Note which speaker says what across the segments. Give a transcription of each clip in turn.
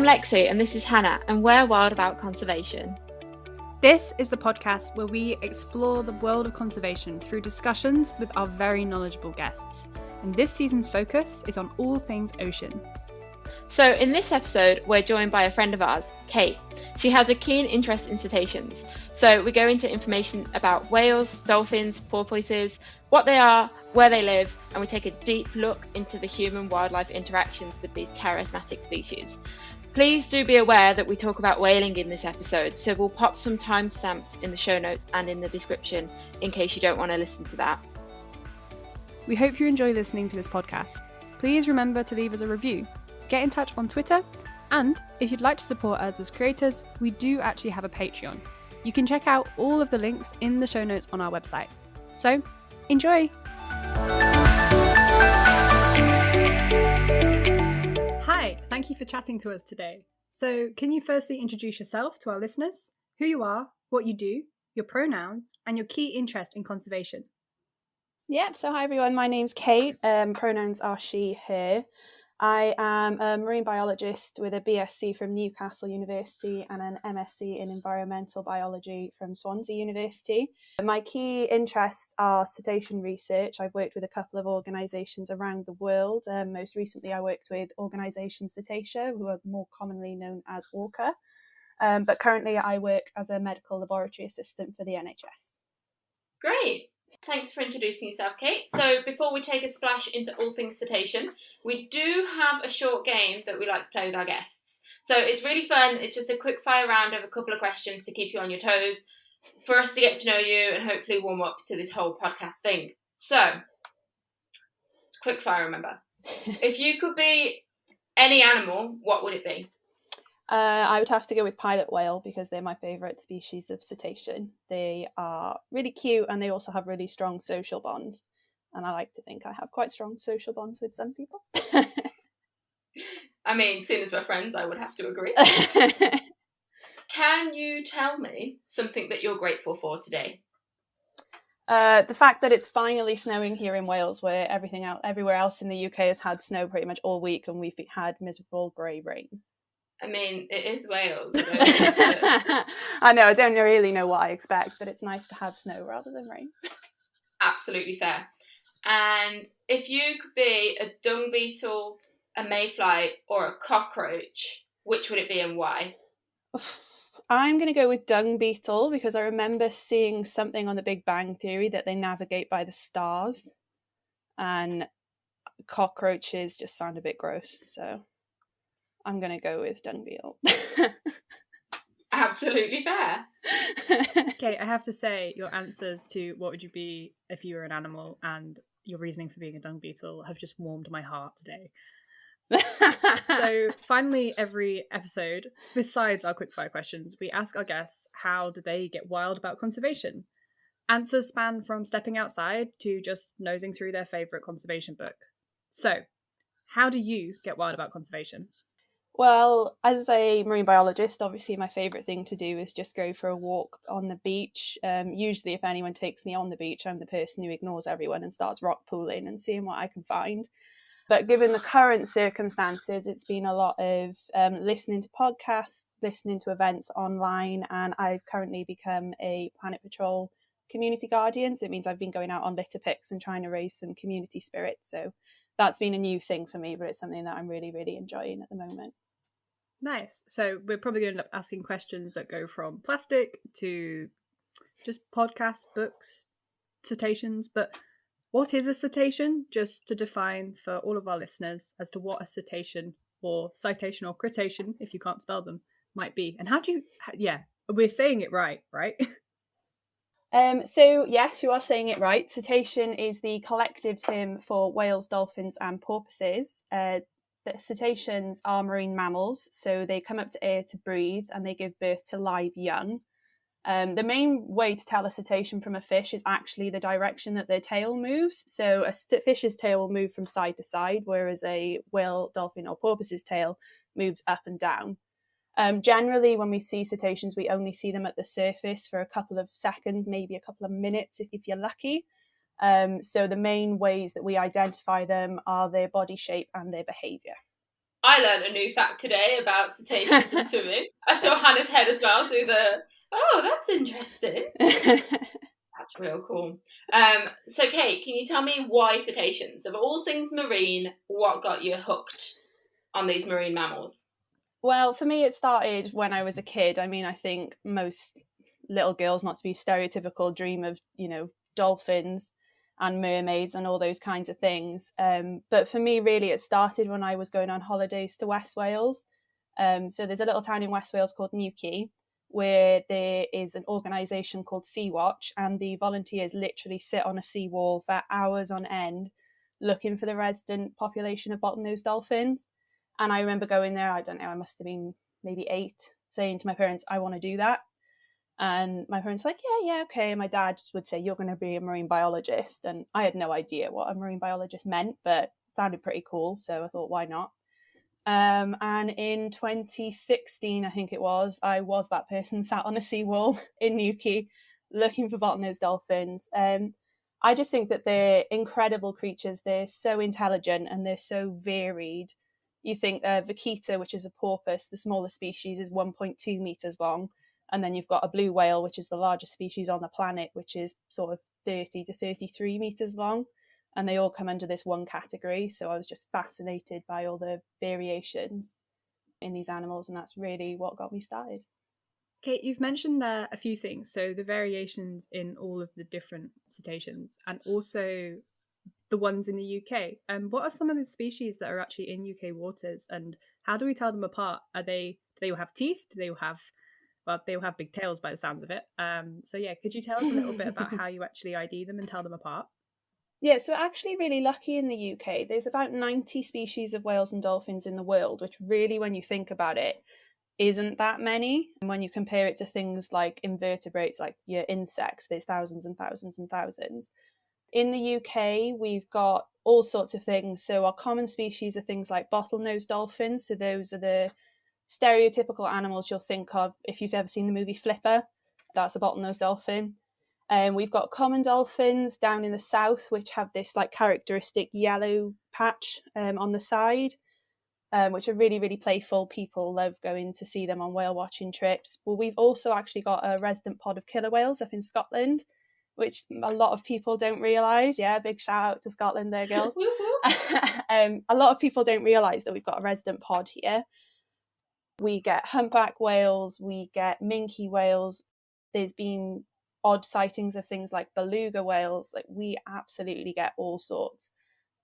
Speaker 1: Lexi and this is Hannah and we're Wild About Conservation.
Speaker 2: This is the podcast where we explore the world of conservation through discussions with our very knowledgeable guests. And this season's focus is on all things ocean.
Speaker 1: So in this episode, we're joined by a friend of ours, Kate. She has a keen interest in cetaceans. So we go into information about whales, dolphins, porpoises, what they are, where they live, and we take a deep look into the human-wildlife interactions with these charismatic species. Please do be aware that we talk about whaling in this episode, so we'll pop some timestamps in the show notes and in the description in case you don't want to listen to that.
Speaker 2: We hope you enjoy listening to this podcast. Please remember to leave us a review. Get in touch on Twitter, and if you'd like to support us as creators, we do actually have a Patreon. You can check out all of the links in the show notes on our website. So, enjoy! Hi, thank you for chatting to us today. So, can you firstly introduce yourself to our listeners, who you are, what you do, your pronouns, and your key interest in conservation?
Speaker 3: Yep, so hi everyone, my name's Kate, pronouns are she, her. I am a marine biologist with a BSc from Newcastle University and an MSc in environmental biology from Swansea University. My key interests are cetacean research. I've worked with a couple of organisations around the world. Most recently I worked with organisation Cetacean, who are more commonly known as Orca. But currently I work as a medical laboratory assistant for the NHS.
Speaker 1: Great! Thanks for introducing yourself, Kate. So before we take a splash into all things cetacean, we do have a short game that we like to play with our guests. So it's really fun. It's just a quick fire round of a couple of questions to keep you on your toes, for us to get to know you and hopefully warm up to this whole podcast thing. So, it's quick fire, remember. If you could be any animal, what would it be?
Speaker 3: I would have to go with pilot whale because they're my favourite species of cetacean. They are really cute and they also have really strong social bonds. And I like to think I have quite strong social bonds with some people.
Speaker 1: I mean, seeing as we're friends, I would have to agree. Can you tell me something that you're grateful for today?
Speaker 3: The fact that it's finally snowing here in Wales, where everywhere else in the UK has had snow pretty much all week and we've had miserable grey rain.
Speaker 1: I mean, it is Wales.
Speaker 3: I know, I don't really know what I expect, but it's nice to have snow rather than rain. Absolutely
Speaker 1: fair. And if you could be a dung beetle, a mayfly, or a cockroach, which would it be and why?
Speaker 3: I'm going to go with dung beetle because I remember seeing something on the Big Bang Theory that they navigate by the stars, and cockroaches just sound a bit gross, so I'm going to go with dung beetle.
Speaker 1: Absolutely fair.
Speaker 2: Okay, I have to say, your answers to what would you be if you were an animal and your reasoning for being a dung beetle have just warmed my heart today. So finally, every episode, besides our quickfire questions, we ask our guests how do they get wild about conservation. Answers span from stepping outside to just nosing through their favourite conservation book. So, how do you get wild about conservation?
Speaker 3: Well, as a marine biologist, obviously my favourite thing to do is just go for a walk on the beach. Usually if anyone takes me on the beach, I'm the person who ignores everyone and starts rock pooling and seeing what I can find. But given the current circumstances, it's been a lot of listening to podcasts, listening to events online, and I've currently become a Planet Patrol community guardian. So it means I've been going out on litter picks and trying to raise some community spirit. So that's been a new thing for me, but it's something that I'm really, really enjoying at the moment.
Speaker 2: Nice. So we're probably going to end up asking questions that go from plastic to just podcasts, books, cetaceans. But what is a cetacean? Just to define for all of our listeners as to what a cetacean or citation or critation, if you can't spell them, might be. And how do you... Yeah, we're saying it right?
Speaker 3: So yes, you are saying it right. Cetacean is the collective term for whales, dolphins and porpoises. The cetaceans are marine mammals, so they come up to air to breathe and they give birth to live young. The main way to tell a cetacean from a fish is actually the direction that their tail moves. So a fish's tail will move from side to side, whereas a whale, dolphin or porpoise's tail moves up and down. Generally, when we see cetaceans, we only see them at the surface for a couple of seconds, maybe a couple of minutes if you're lucky. So the main ways that we identify them are their body shape and their behaviour.
Speaker 4: I learned a new fact today about cetaceans and swimming. I saw Hannah's head as well do the, oh, that's interesting. That's real cool. So Kate, can you tell me why cetaceans? Of all things marine, what got you hooked on these marine mammals?
Speaker 3: Well, for me, it started when I was a kid. I mean, I think most little girls, not to be stereotypical, dream of, dolphins and mermaids and all those kinds of things. But for me, really, it started when I was going on holidays to West Wales. So there's a little town in West Wales called Newquay, where there is an organisation called Sea-Watch, and the volunteers literally sit on a seawall for hours on end looking for the resident population of bottlenose dolphins. And I remember going there, I don't know, I must have been maybe 8, saying to my parents, I want to do that. And my parents were like, yeah, okay. And my dad would say, you're going to be a marine biologist. And I had no idea what a marine biologist meant, but it sounded pretty cool. So I thought, why not? And in 2016, I think it was, I was that person sat on a seawall in Newquay looking for bottlenose dolphins. I just think that they're incredible creatures. They're so intelligent and they're so varied. You think Vaquita, which is a porpoise, the smallest species, is 1.2 meters long. And then you've got a blue whale, which is the largest species on the planet, which is sort of 30 to 33 meters long. And they all come under this one category. So I was just fascinated by all the variations in these animals. And that's really what got me started.
Speaker 2: Kate, you've mentioned there a few things. So the variations in all of the different cetaceans and also the ones in the UK. What are some of the species that are actually in UK waters and how do we tell them apart? Do they all have teeth? Do they all have, well, they all have big tails by the sounds of it. So yeah, could you tell us a little bit about how you actually ID them and tell them apart?
Speaker 3: Yeah, so we're actually really lucky in the UK. There's about 90 species of whales and dolphins in the world, which really, when you think about it, isn't that many. And when you compare it to things like invertebrates, like your insects, there's thousands and thousands and thousands. In the UK, we've got all sorts of things. So our common species are things like bottlenose dolphins. So those are the stereotypical animals you'll think of if you've ever seen the movie Flipper. That's a bottlenose dolphin. We've got common dolphins down in the south, which have this like characteristic yellow patch on the side, which are really, really playful. People love going to see them on whale watching trips. Well, we've also actually got a resident pod of killer whales up in Scotland, which a lot of people don't realise. Yeah, big shout out to Scotland there, girls. A lot of people don't realise that we've got a resident pod here. We get humpback whales, we get minke whales. There's been odd sightings of things like beluga whales. Like, we absolutely get all sorts.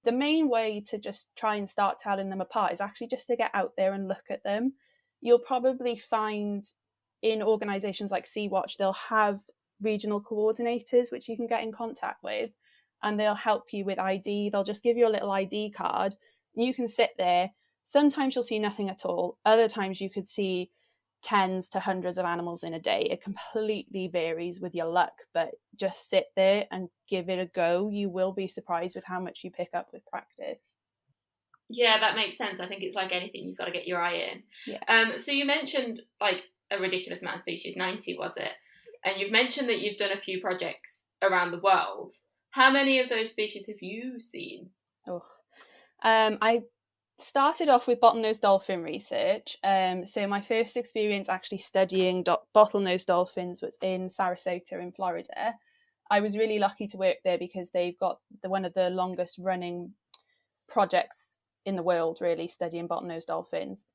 Speaker 3: The main way to just try and start telling them apart is actually just to get out there and look at them. You'll probably find in organisations like Sea-Watch, they'll have regional coordinators which you can get in contact with, and they'll help you with ID. They'll just give you a little ID card. You can sit there. Sometimes you'll see nothing at all. Other times you could see tens to hundreds of animals in a day. It completely varies with your luck, but just sit there and give it a go. You will be surprised with how much you pick up with practice.
Speaker 4: Yeah, that makes sense. I think it's like anything, you've got to get your eye in.
Speaker 3: Yeah.
Speaker 4: So you mentioned like a ridiculous amount of species, 90 was it? And you've mentioned that you've done a few projects around the world. How many of those species have you seen?
Speaker 3: I started off with bottlenose dolphin research. So my first experience actually studying bottlenose dolphins was in Sarasota in Florida. I was really lucky to work there because they've got one of the longest running projects in the world, really, studying bottlenose dolphins.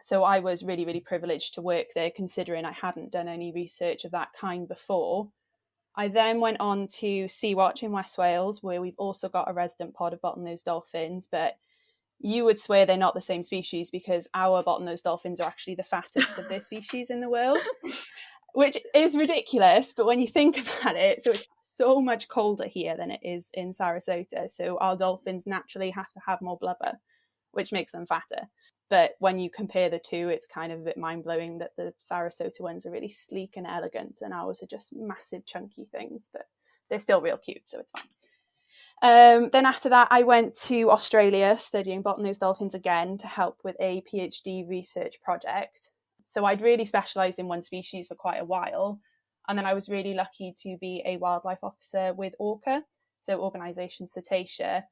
Speaker 3: So I was really, really privileged to work there, considering I hadn't done any research of that kind before. I then went on to Sea-Watch in West Wales, where we've also got a resident pod of bottlenose dolphins, but you would swear they're not the same species because our bottlenose dolphins are actually the fattest of their species in the world, which is ridiculous. But when you think about it, so it's so much colder here than it is in Sarasota. So our dolphins naturally have to have more blubber, which makes them fatter. But when you compare the two, it's kind of a bit mind-blowing that the Sarasota ones are really sleek and elegant and ours are just massive chunky things, but they're still real cute, so it's fine. Then after that, I went to Australia studying bottlenose dolphins again to help with a PhD research project. So I'd really specialised in one species for quite a while. And then I was really lucky to be a wildlife officer with Orca, so organisation Cetacean.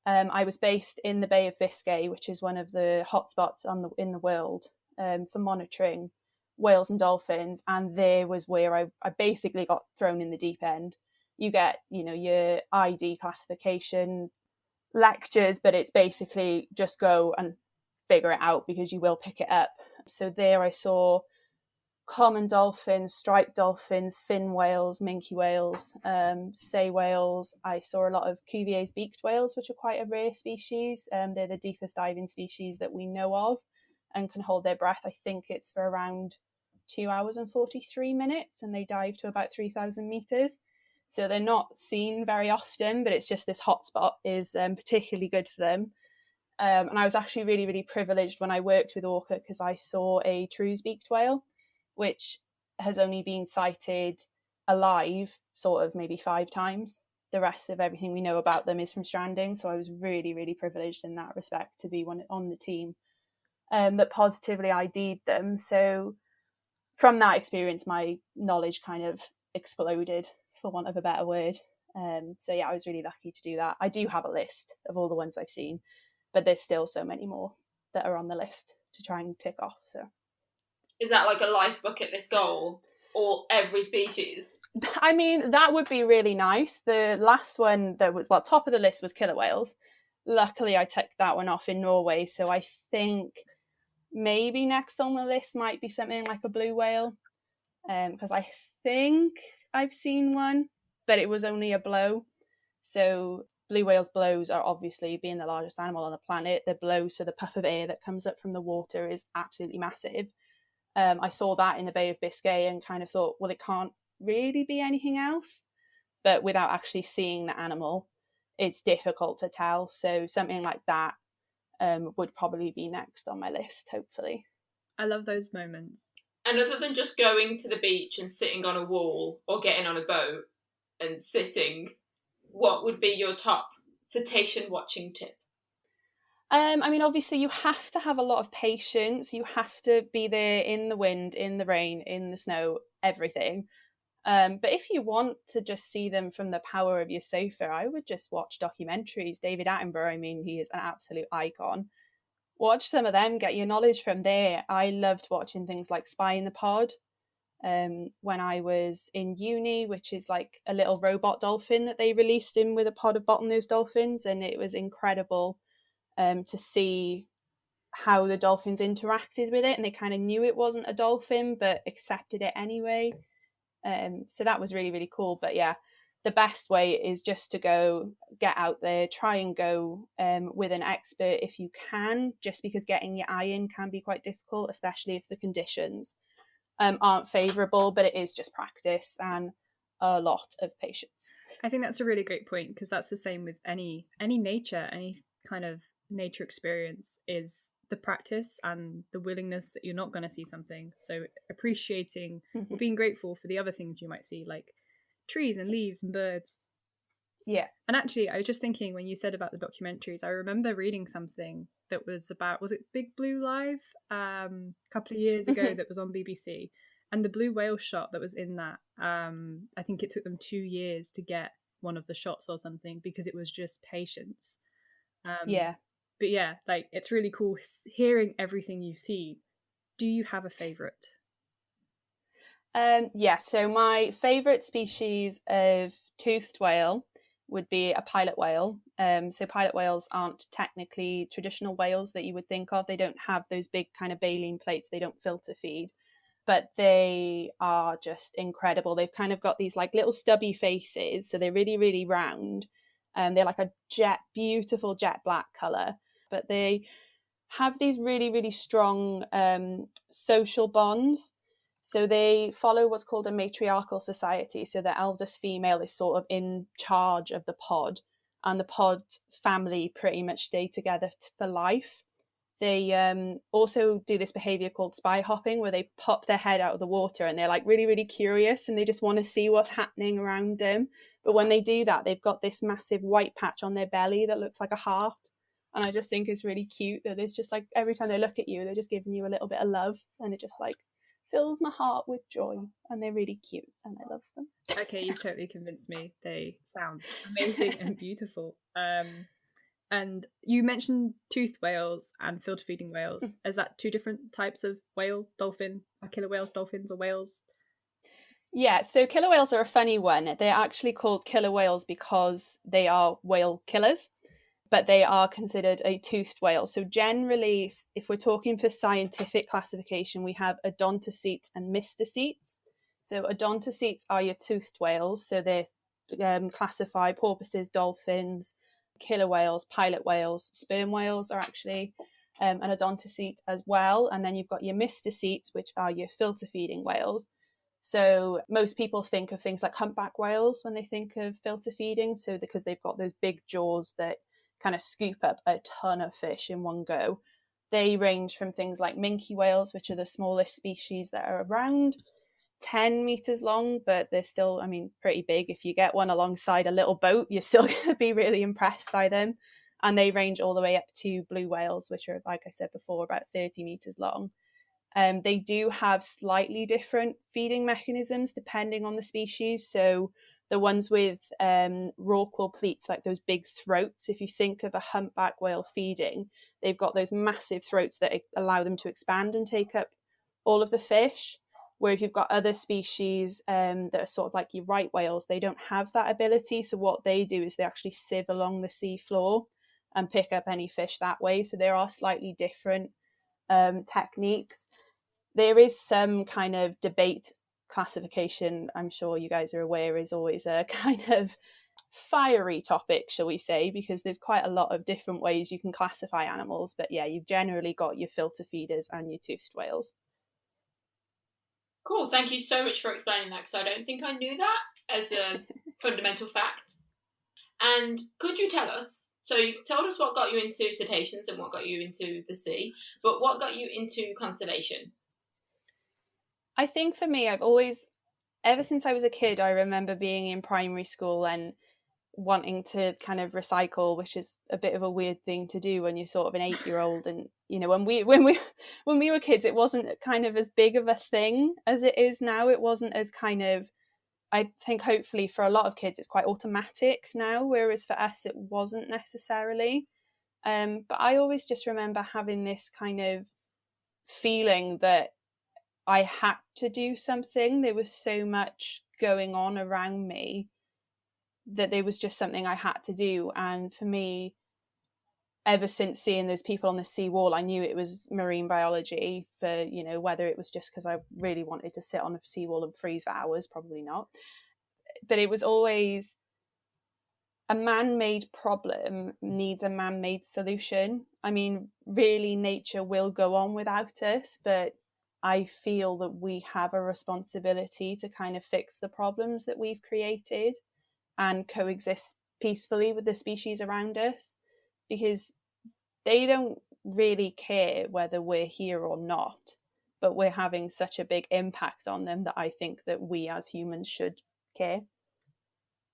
Speaker 3: I was based in the Bay of Biscay, which is one of the hotspots in the world for monitoring whales and dolphins, and there was where I basically got thrown in the deep end. You get, your ID classification lectures, but it's basically just go and figure it out because you will pick it up. So there I saw common dolphins, striped dolphins, fin whales, minke whales, sei whales. I saw a lot of Cuvier's beaked whales, which are quite a rare species. They're the deepest diving species that we know of and can hold their breath. I think it's for around 2 hours and 43 minutes, and they dive to about 3,000 meters. So they're not seen very often, but it's just this hotspot is particularly good for them. And I was actually really, really privileged when I worked with Orca because I saw a True's-beaked whale, which has only been sighted alive sort of maybe 5 times. The rest of everything we know about them is from stranding. So I was really, really privileged in that respect to be on the team that positively ID'd them. So from that experience, my knowledge kind of exploded, for want of a better word. So yeah, I was really lucky to do that. I do have a list of all the ones I've seen, but there's still so many more that are on the list to try and tick off. So
Speaker 4: is that like a life bucket list goal, or every species?
Speaker 3: I mean, that would be really nice. The last one that was, top of the list was killer whales. Luckily, I ticked that one off in Norway. So I think maybe next on the list might be something like a blue whale, because I think I've seen one, but it was only a blow. So blue whales' blows are obviously, being the largest animal on the planet, the blow, so the puff of air that comes up from the water, is absolutely massive. I saw that in the Bay of Biscay and kind of thought, well, it can't really be anything else. But without actually seeing the animal, it's difficult to tell. So something like that would probably be next on my list, hopefully.
Speaker 2: I love those moments.
Speaker 4: And other than just going to the beach and sitting on a wall or getting on a boat and sitting, what would be your top cetacean watching tip?
Speaker 3: I mean, obviously you have to have a lot of patience. You have to be there in the wind, in the rain, in the snow, everything. But if you want to just see them from the power of your sofa, I would just watch documentaries. David Attenborough, I mean, he is an absolute icon. Watch some of them, get your knowledge from there. I loved watching things like Spy in the Pod when I was in uni, which is like a little robot dolphin that they released in with a pod of bottlenose dolphins, and it was incredible to see how the dolphins interacted with it, and they kind of knew it wasn't a dolphin but accepted it anyway. So that was really, really cool. But yeah, the best way is just to go, get out there, try and go with an expert if you can, just because getting your eye in can be quite difficult, especially if the conditions aren't favourable. But it is just practice and a lot of patience.
Speaker 2: I think that's a really great point, because that's the same with any nature, any kind of nature experience, is the practice and the willingness that you're not going to see something. So appreciating or being grateful for the other things you might see, like trees and leaves and birds.
Speaker 3: Yeah.
Speaker 2: And actually, I was just thinking when you said about the documentaries, I remember reading something that was about, was it Big Blue Live a couple of years ago that was on BBC, and the blue whale shot that was in that, I think it took them 2 years to get one of the shots or something, because it was just patience.
Speaker 3: Yeah.
Speaker 2: But yeah, like, it's really cool hearing everything you see. Do you have a favourite?
Speaker 3: Yeah, so my favourite species of toothed whale would be a pilot whale. So pilot whales aren't technically traditional whales that you would think of. They don't have those big kind of baleen plates. They don't filter feed, but they are just incredible. They've kind of got these like little stubby faces, so they're really, really round. They're like a beautiful jet black colour, but they have these really, really strong social bonds. So they follow what's called a matriarchal society. So the eldest female is sort of in charge of the pod, and the pod family pretty much stay together for life. They also do this behavior called spy hopping, where they pop their head out of the water and they're like really, really curious, and they just want to see what's happening around them. But when they do that, they've got this massive white patch on their belly that looks like a heart. And I just think it's really cute that it's just like every time they look at you, they're just giving you a little bit of love, and it just like fills my heart with joy, and they're really cute and I love them.
Speaker 2: Okay, you've totally convinced me. They sound amazing and beautiful. And you mentioned toothed whales and filter feeding whales. Is that two different types of whale, dolphin, killer whales, dolphins, or whales?
Speaker 3: Yeah, so killer whales are a funny one. They're actually called killer whales because they are whale killers, but they are considered a toothed whale. So generally, if we're talking for scientific classification, we have odontocetes and mystocetes. So odontocetes are your toothed whales. So they classify porpoises, dolphins, killer whales, pilot whales, sperm whales are actually an odontocete as well. And then you've got your mystocetes, which are your filter feeding whales. So most people think of things like humpback whales when they think of filter feeding. So because they've got those big jaws that kind of scoop up a ton of fish in one go. They range from things like minke whales, which are the smallest species that are around 10 meters long, but they're still, pretty big. If you get one alongside a little boat, you're still going to be really impressed by them. And they range all the way up to blue whales, which are, like I said before, about 30 meters long. They do have slightly different feeding mechanisms depending on the species. So the ones with rorqual pleats, like those big throats, if you think of a humpback whale feeding, they've got those massive throats that allow them to expand and take up all of the fish. Where if you've got other species that are sort of like your right whales, they don't have that ability. So what they do is they actually sieve along the sea floor and pick up any fish that way. So there are slightly different techniques. There is some kind of debate. Classification, I'm sure you guys are aware, is always a kind of fiery topic, shall we say, because there's quite a lot of different ways you can classify animals. But yeah, you've generally got your filter feeders and your toothed whales.
Speaker 4: Cool, thank you so much for explaining that, because I don't think I knew that as a fundamental fact. And could you tell us, so you told us what got you into cetaceans and what got you into the sea, but what got you into conservation?
Speaker 3: I think for me, I've always, ever since I was a kid, I remember being in primary school and wanting to kind of recycle, which is a bit of a weird thing to do when you're sort of an 8-year-old. And when we were kids, it wasn't kind of as big of a thing as it is now. It wasn't as kind of, I think hopefully for a lot of kids it's quite automatic now, whereas for us it wasn't necessarily. But I always just remember having this kind of feeling that I had to do something. There was so much going on around me that there was just something I had to do. And for me, ever since seeing those people on the seawall, I knew it was marine biology. For whether it was just because I really wanted to sit on a seawall and freeze for hours, probably not. But it was always a man-made problem needs a man-made solution. Really, nature will go on without us, but I feel that we have a responsibility to kind of fix the problems that we've created and coexist peacefully with the species around us, because they don't really care whether we're here or not, but we're having such a big impact on them that I think that we as humans should care.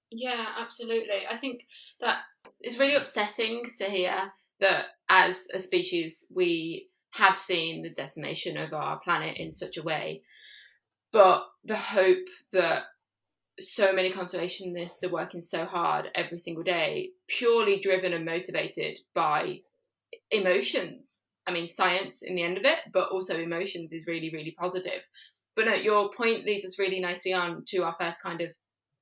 Speaker 4: Yeah, absolutely. I think that it's really upsetting to hear that as a species we have seen the decimation of our planet in such a way, but the hope that so many conservationists are working so hard every single day, purely driven and motivated by emotions. Science in the end of it, but also emotions is really, really positive. But no, your point leads us really nicely on to our first kind of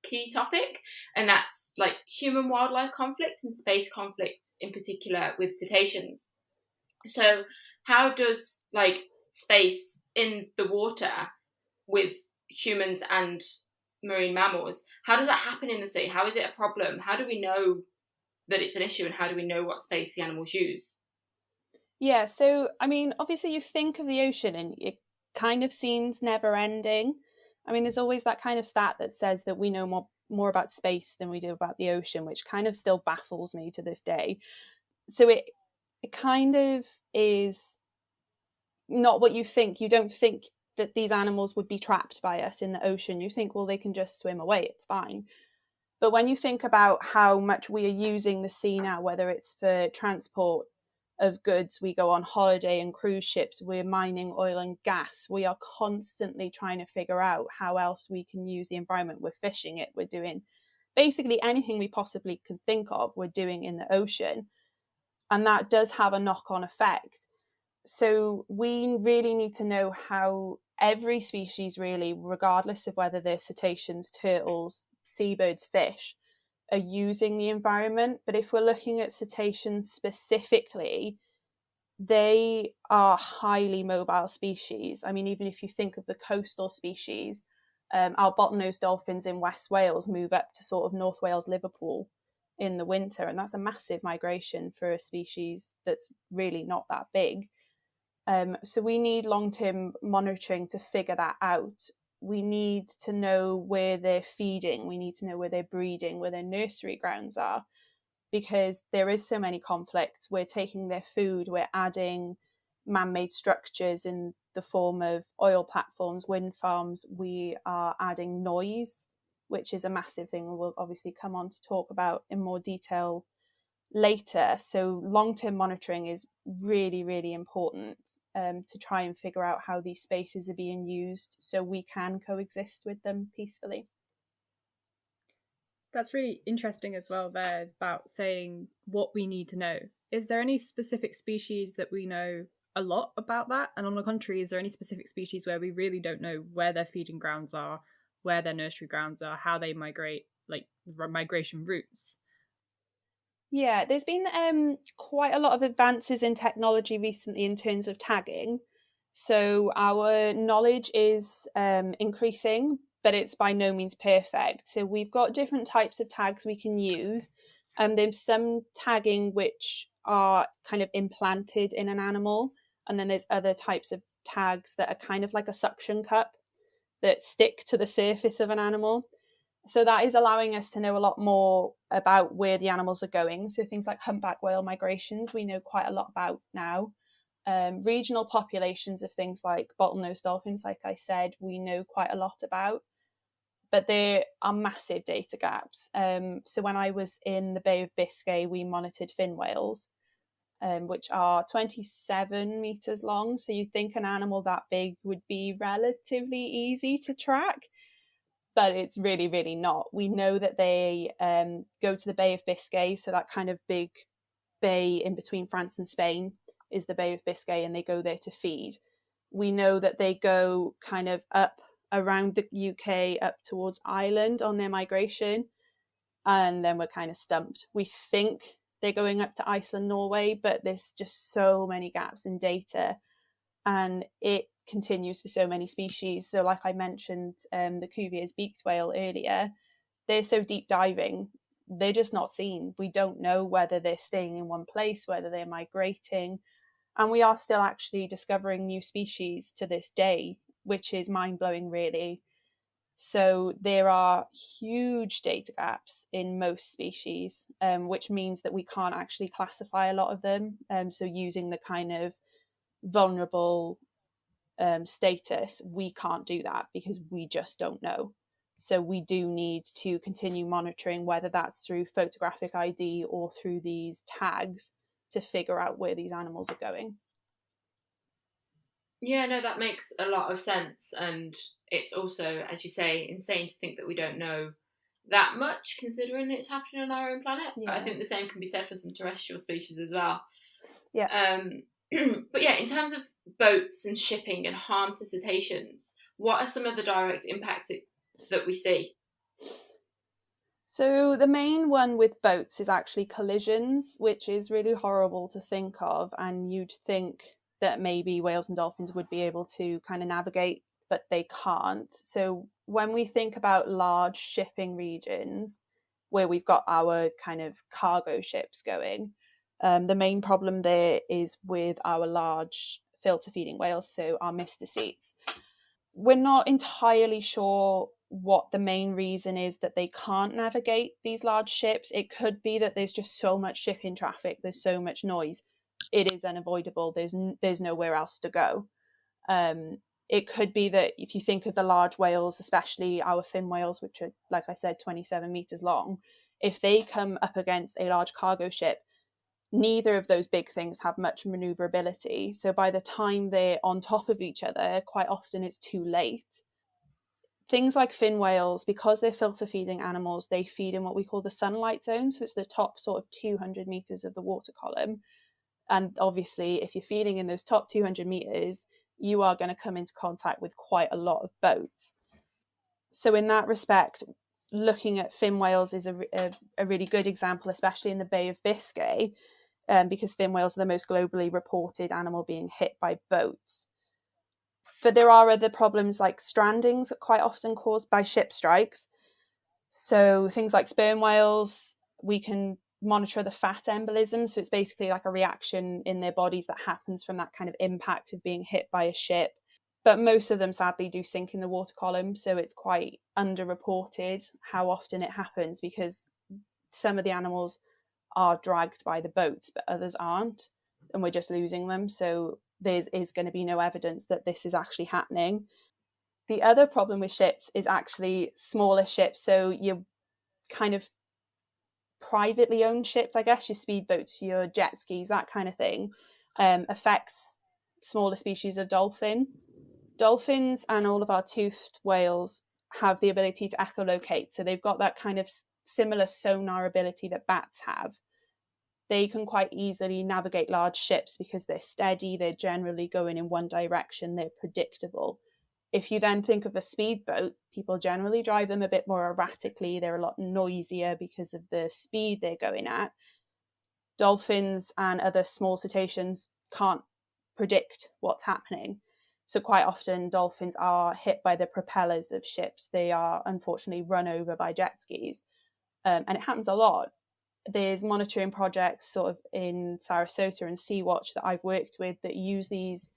Speaker 4: key topic, and that's like human wildlife conflict and space conflict in particular with cetaceans. So how does space in the water with humans and marine mammals, how does that happen in the sea? How is it a problem? How do we know that it's an issue, and how do we know what space the animals use?
Speaker 3: Yeah, so obviously you think of the ocean and it kind of seems never ending. There's always that kind of stat that says that we know more about space than we do about the ocean, which kind of still baffles me to this day. So it kind of is not what you think. You don't think that these animals would be trapped by us in the ocean. You think, well, they can just swim away, it's fine. But when you think about how much we are using the sea now, whether it's for transport of goods, we go on holiday and cruise ships, we're mining oil and gas, we are constantly trying to figure out how else we can use the environment. We're fishing it, we're doing basically anything we possibly could think of, we're doing in the ocean. And that does have a knock-on effect. So we really need to know how every species, really, regardless of whether they're cetaceans, turtles, seabirds, fish, are using the environment. But if we're looking at cetaceans specifically, they are highly mobile species. I mean, even if you think of the coastal species, our bottlenose dolphins in West Wales move up to sort of North Wales, Liverpool in the winter, and that's a massive migration for a species that's really not that big. So we need long-term monitoring to figure that out. We need to know where they're feeding. We need to know where they're breeding, where their nursery grounds are, because there is so many conflicts. We're taking their food, we're adding man-made structures in the form of oil platforms, wind farms. We are adding noise, which is a massive thing we'll obviously come on to talk about in more detail later. So long-term monitoring is really, really important to try and figure out how these spaces are being used so we can coexist with them peacefully.
Speaker 2: That's really interesting as well there about saying what we need to know. Is there any specific species that we know a lot about that? And on the contrary, is there any specific species where we really don't know where their feeding grounds are, where their nursery grounds are, how they migrate, like migration routes?
Speaker 3: Yeah, there's been quite a lot of advances in technology recently in terms of tagging. So our knowledge is increasing, but it's by no means perfect. So we've got different types of tags we can use. There's some tagging which are kind of implanted in an animal, and then there's other types of tags that are kind of like a suction cup that stick to the surface of an animal. So that is allowing us to know a lot more about where the animals are going. So things like humpback whale migrations, we know quite a lot about now. Regional populations of things like bottlenose dolphins, like I said, we know quite a lot about. But there are massive data gaps. So when I was in the Bay of Biscay, we monitored fin whales, which are 27 meters long. So you'd think an animal that big would be relatively easy to track, but it's really, really not. We know that they go to the Bay of Biscay, so that kind of big bay in between France and Spain is the Bay of Biscay, and they go there to feed. We know that they go kind of up around the UK, up towards Ireland on their migration, and then we're kind of stumped. We think they're going up to Iceland, Norway, but there's just so many gaps in data, and it continues for so many species. So like I mentioned, the Cuvier's beaked whale earlier, they're so deep diving, they're just not seen. We don't know whether they're staying in one place, whether they're migrating, and we are still actually discovering new species to this day, which is mind-blowing, really. So there are huge data gaps in most species, which means that we can't actually classify a lot of them. So using the kind of vulnerable status, we can't do that because we just don't know. So we do need to continue monitoring, whether that's through photographic ID or through these tags, to figure out where these animals are going.
Speaker 4: Yeah, no, that makes a lot of sense. And it's also, as you say, insane to think that we don't know that much, considering it's happening on our own planet.
Speaker 3: Yeah.
Speaker 4: But I think the same can be said for some terrestrial species as well.
Speaker 3: Yeah.
Speaker 4: But yeah, in terms of boats and shipping and harm to cetaceans, what are some of the direct impacts that we see?
Speaker 3: So the main one with boats is actually collisions, which is really horrible to think of. And you'd think that maybe whales and dolphins would be able to kind of navigate, but they can't. So when we think about large shipping regions where we've got our kind of cargo ships going, the main problem there is with our large filter feeding whales, so our mysticetes. We're not entirely sure what the main reason is that they can't navigate these large ships. It could be that there's just so much shipping traffic, there's so much noise, it is unavoidable, there's nowhere else to go. It could be that if you think of the large whales, especially our fin whales, which are, like I said, 27 meters long, if they come up against a large cargo ship, neither of those big things have much maneuverability. So by the time they're on top of each other, quite often it's too late. Things like fin whales, because they're filter feeding animals, they feed in what we call the sunlight zone. So it's the top sort of 200 meters of the water column. And obviously, if you're feeding in those top 200 meters, you are going to come into contact with quite a lot of boats. So in that respect, looking at fin whales is a really good example, especially in the Bay of Biscay, because fin whales are the most globally reported animal being hit by boats. But there are other problems like strandings that quite often caused by ship strikes. So things like sperm whales, we can monitor the fat embolism. So it's basically like a reaction in their bodies that happens from that kind of impact of being hit by a ship. But most of them sadly do sink in the water column. So it's quite underreported how often it happens, because some of the animals are dragged by the boats, but others aren't. And we're just losing them. So there is going to be no evidence that this is actually happening. The other problem with ships is actually smaller ships. So your kind of privately owned ships, I guess, your speedboats, your jet skis, that kind of thing, affects smaller species of dolphin. Dolphins and all of our toothed whales have the ability to echolocate. So they've got that kind of similar sonar ability that bats have. They can quite easily navigate large ships because they're steady, they're generally going in one direction, they're predictable. If you then think of a speedboat, people generally drive them a bit more erratically. They're a lot noisier because of the speed they're going at. Dolphins and other small cetaceans can't predict what's happening. So quite often dolphins are hit by the propellers of ships. They are unfortunately run over by jet skis. And it happens a lot. There's monitoring projects sort of in Sarasota and Sea-Watch that I've worked with that use these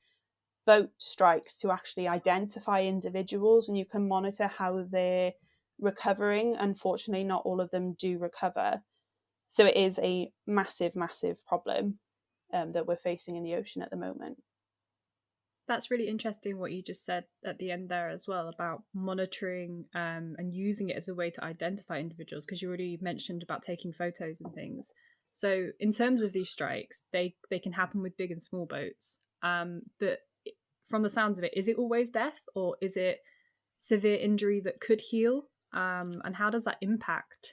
Speaker 3: boat strikes to actually identify individuals, and you can monitor how they're recovering. Unfortunately, not all of them do recover. So it is a massive, massive problem that we're facing in the ocean at the moment.
Speaker 2: That's really interesting what you just said at the end there as well about monitoring and using it as a way to identify individuals, because you already mentioned about taking photos and things. So in terms of these strikes, they can happen with big and small boats. But from the sounds of it, is it always death, or is it severe injury that could heal? And how does that impact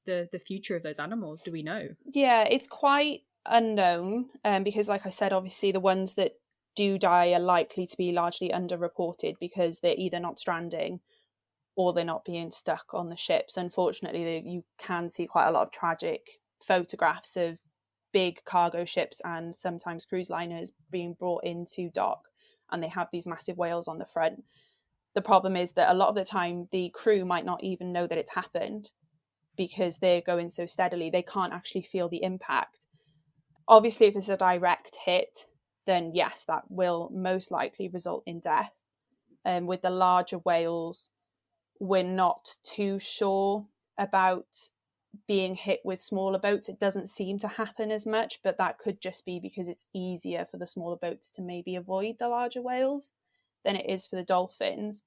Speaker 2: the future of those animals? Do we know?
Speaker 3: Yeah, it's quite unknown because, like I said, obviously the ones that do die are likely to be largely underreported because they're either not stranding or they're not being stuck on the ships. Unfortunately, you can see quite a lot of tragic photographs of big cargo ships and sometimes cruise liners being brought into dock, and they have these massive whales on the front. The problem is that a lot of the time the crew might not even know that it's happened because they're going so steadily, they can't actually feel the impact. Obviously, if it's a direct hit, then yes, that will most likely result in death. With the larger whales, we're not too sure about being hit with smaller boats. It doesn't seem to happen as much, but that could just be because it's easier for the smaller boats to maybe avoid the larger whales than it is for the dolphins.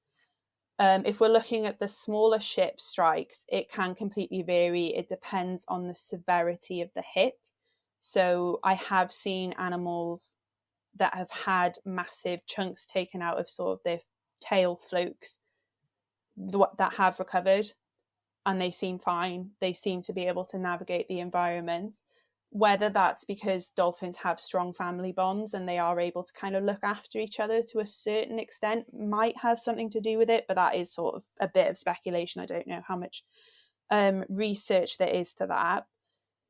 Speaker 3: If we're looking at the smaller ship strikes, it can completely vary. It depends on the severity of the hit. So I have seen animals that have had massive chunks taken out of sort of their tail flukes that have recovered, and they seem fine. They seem to be able to navigate the environment. Whether that's because dolphins have strong family bonds and they are able to kind of look after each other to a certain extent might have something to do with it, but that is sort of a bit of speculation. I don't know how much research there is to that.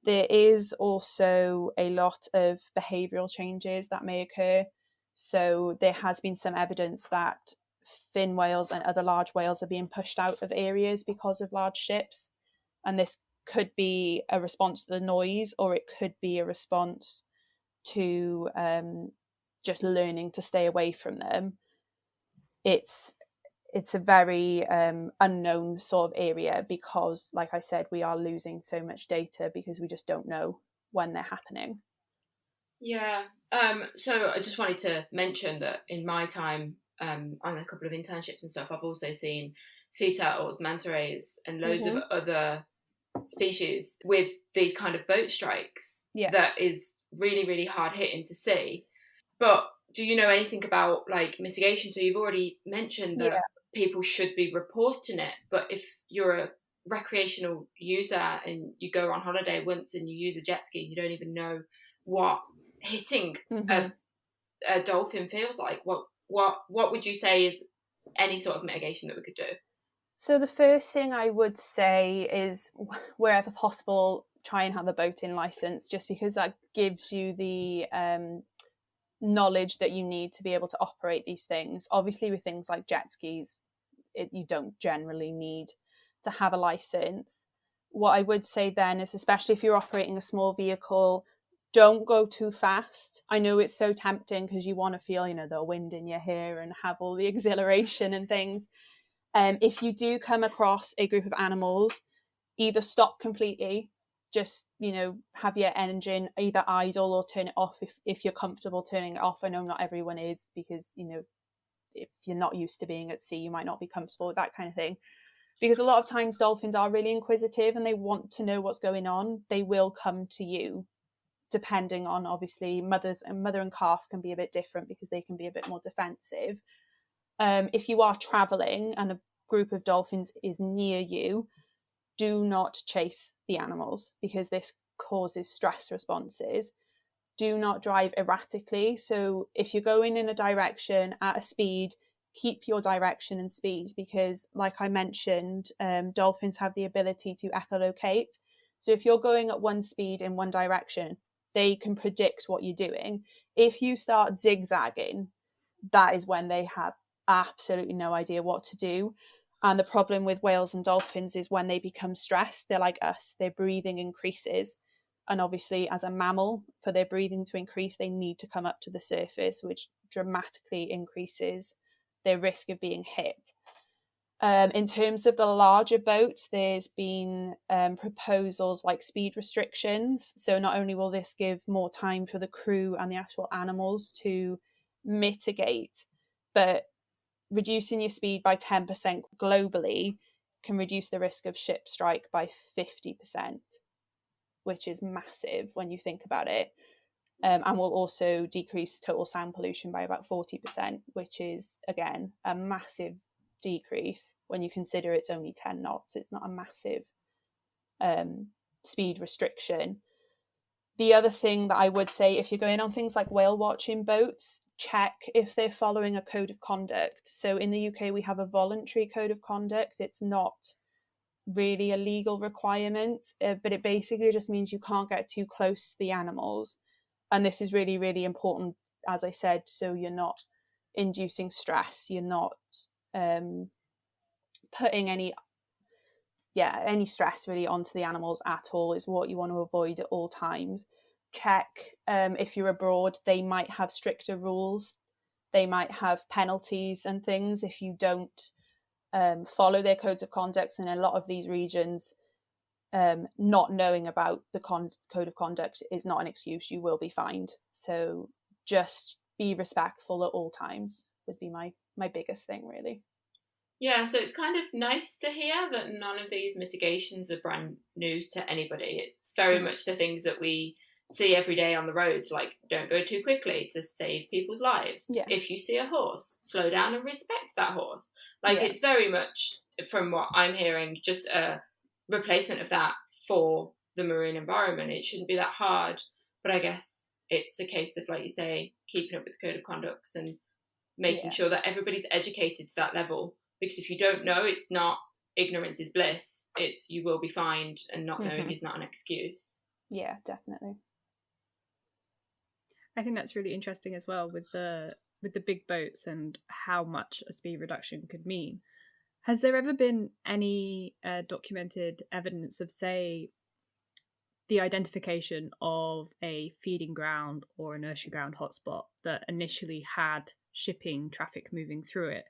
Speaker 3: There is also a lot of behavioural changes that may occur. So there has been some evidence that fin whales and other large whales are being pushed out of areas because of large ships. And this could be a response to the noise, or it could be a response to just learning to stay away from them. It's a very unknown sort of area because, like I said, we are losing so much data because we just don't know when they're happening.
Speaker 4: Yeah. So I just wanted to mention that in my time on a couple of internships and stuff, I've also seen sea turtles, manta rays, and loads of other species with these kind of boat strikes.
Speaker 3: Yeah.
Speaker 4: That is really, really hard hitting to see. But do you know anything about like mitigation? So you've already mentioned that people should be reporting it, but if you're a recreational user and you go on holiday once and you use a jet ski, you don't even know what hitting
Speaker 3: Mhm.
Speaker 4: a dolphin feels like? What would you say is any sort of mitigation that we could do?
Speaker 3: So the first thing I would say is, wherever possible, try and have a boating license, just because that gives you the knowledge that you need to be able to operate these things. Obviously, with things like jet skis, you don't generally need to have a license. What I would say then is, especially if you're operating a small vehicle, don't go too fast. I know it's so tempting because you want to feel, the wind in your hair and have all the exhilaration and things. If you do come across a group of animals, either stop completely, just have your engine either idle or turn it off if you're comfortable turning it off. I know not everyone is, because if you're not used to being at sea, you might not be comfortable with that kind of thing, because a lot of times dolphins are really inquisitive and they want to know what's going on. They will come to you, depending on, obviously, mother and calf can be a bit different because they can be a bit more defensive. If you are traveling and a group of dolphins is near you, do not chase the animals, because this causes stress responses. Do not drive erratically. So if you're going in a direction at a speed, keep your direction and speed, because, like I mentioned, dolphins have the ability to echolocate. So if you're going at one speed in one direction, they can predict what you're doing. If you start zigzagging, that is when they have absolutely no idea what to do. And the problem with whales and dolphins is, when they become stressed, they're like us, their breathing increases. And obviously, as a mammal, for their breathing to increase, they need to come up to the surface, which dramatically increases their risk of being hit. In terms of the larger boats, there's been proposals like speed restrictions. So not only will this give more time for the crew and the actual animals to mitigate, but reducing your speed by 10% globally can reduce the risk of ship strike by 50%, which is massive when you think about it. And will also decrease total sound pollution by about 40%, which is, again, a massive decrease when you consider it's only 10 knots. It's not a massive speed restriction. The other thing that I would say, if you're going on things like whale watching boats, check if they're following a code of conduct. So in the UK, we have a voluntary code of conduct. It's not really a legal requirement, but it basically just means you can't get too close to the animals. And this is really, really important, as I said, so you're not inducing stress, you're not putting any stress really onto the animals at all, is what you want to avoid at all times. Check if you're abroad, they might have stricter rules. They might have penalties and things if you don't follow their codes of conduct. And in a lot of these regions, not knowing about the code of conduct is not an excuse. You will be fined. So just be respectful at all times would be my biggest thing, really.
Speaker 4: Yeah, so it's kind of nice to hear that none of these mitigations are brand new to anybody. It's very much the things that we see every day on the roads, like don't go too quickly to save people's lives.
Speaker 3: Yeah.
Speaker 4: If you see a horse, slow down and respect that horse. It's very much, from what I'm hearing, just a replacement of that for the marine environment. It shouldn't be that hard, but I guess it's a case of, like you say, keeping up with the code of conducts and making sure that everybody's educated to that level. Because if you don't know, it's not ignorance is bliss. It's you will be fined, and not knowing is not an excuse.
Speaker 3: Yeah, definitely.
Speaker 2: I think that's really interesting as well with the big boats and how much a speed reduction could mean. Has there ever been any documented evidence of, say, the identification of a feeding ground or a nursery ground hotspot that initially had shipping traffic moving through it,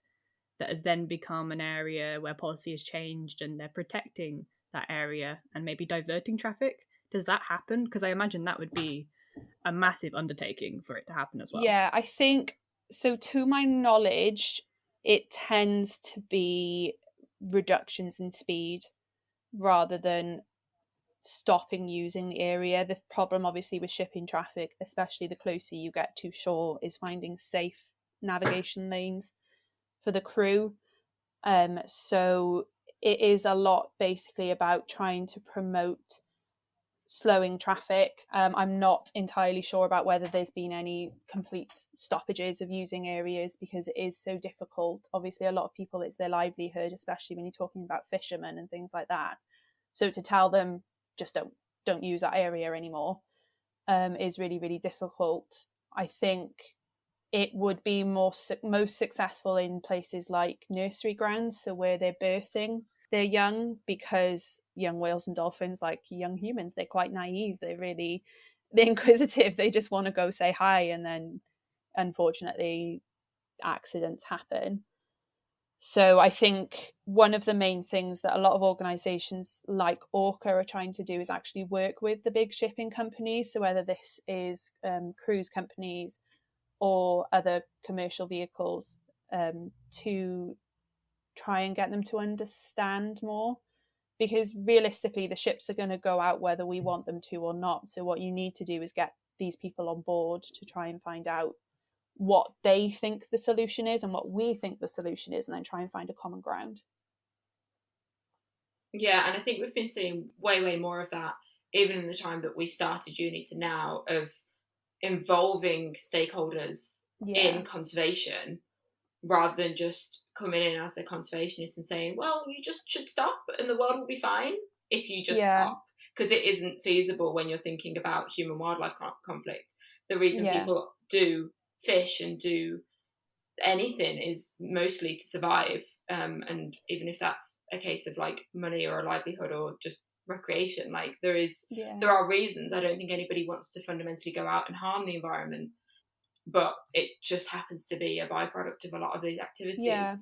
Speaker 2: that has then become an area where policy has changed and they're protecting that area and maybe diverting traffic? Does that happen? Because I imagine that would be a massive undertaking for it to happen as well.
Speaker 3: Yeah, I think so. To my knowledge, it tends to be reductions in speed rather than stopping using the area. The problem, obviously, with shipping traffic, especially the closer you get to shore, is finding safe navigation lanes for the crew. So it is a lot basically about trying to promote slowing traffic. I'm not entirely sure about whether there's been any complete stoppages of using areas, because it is so difficult. Obviously, a lot of people, it's their livelihood, especially when you're talking about fishermen and things like that. So to tell them just don't use that area anymore is really, really difficult. I think it would be most successful in places like nursery grounds, so where they're birthing their young, because young whales and dolphins, like young humans, they're quite naive. They're inquisitive. They just want to go say hi, and then unfortunately accidents happen. So I think one of the main things that a lot of organisations like Orca are trying to do is actually work with the big shipping companies. So whether this is cruise companies or other commercial vehicles, to try and get them to understand more, because realistically the ships are going to go out whether we want them to or not. So what you need to do is get these people on board to try and find out what they think the solution is and what we think the solution is, and then try and find a common ground.
Speaker 4: Yeah, and I think we've been seeing way more of that, even in the time that we started uni to now, of involving stakeholders in conservation, rather than just coming in as the conservationists and saying, well, you just should stop and the world will be fine if you just stop. Because it isn't feasible when you're thinking about human-wildlife conflict. The reason people do fish and do anything is mostly to survive, and even if that's a case of like money or a livelihood or just recreation, like there are reasons. I don't think anybody wants to fundamentally go out and harm the environment, but it just happens to be a byproduct of a lot of these activities.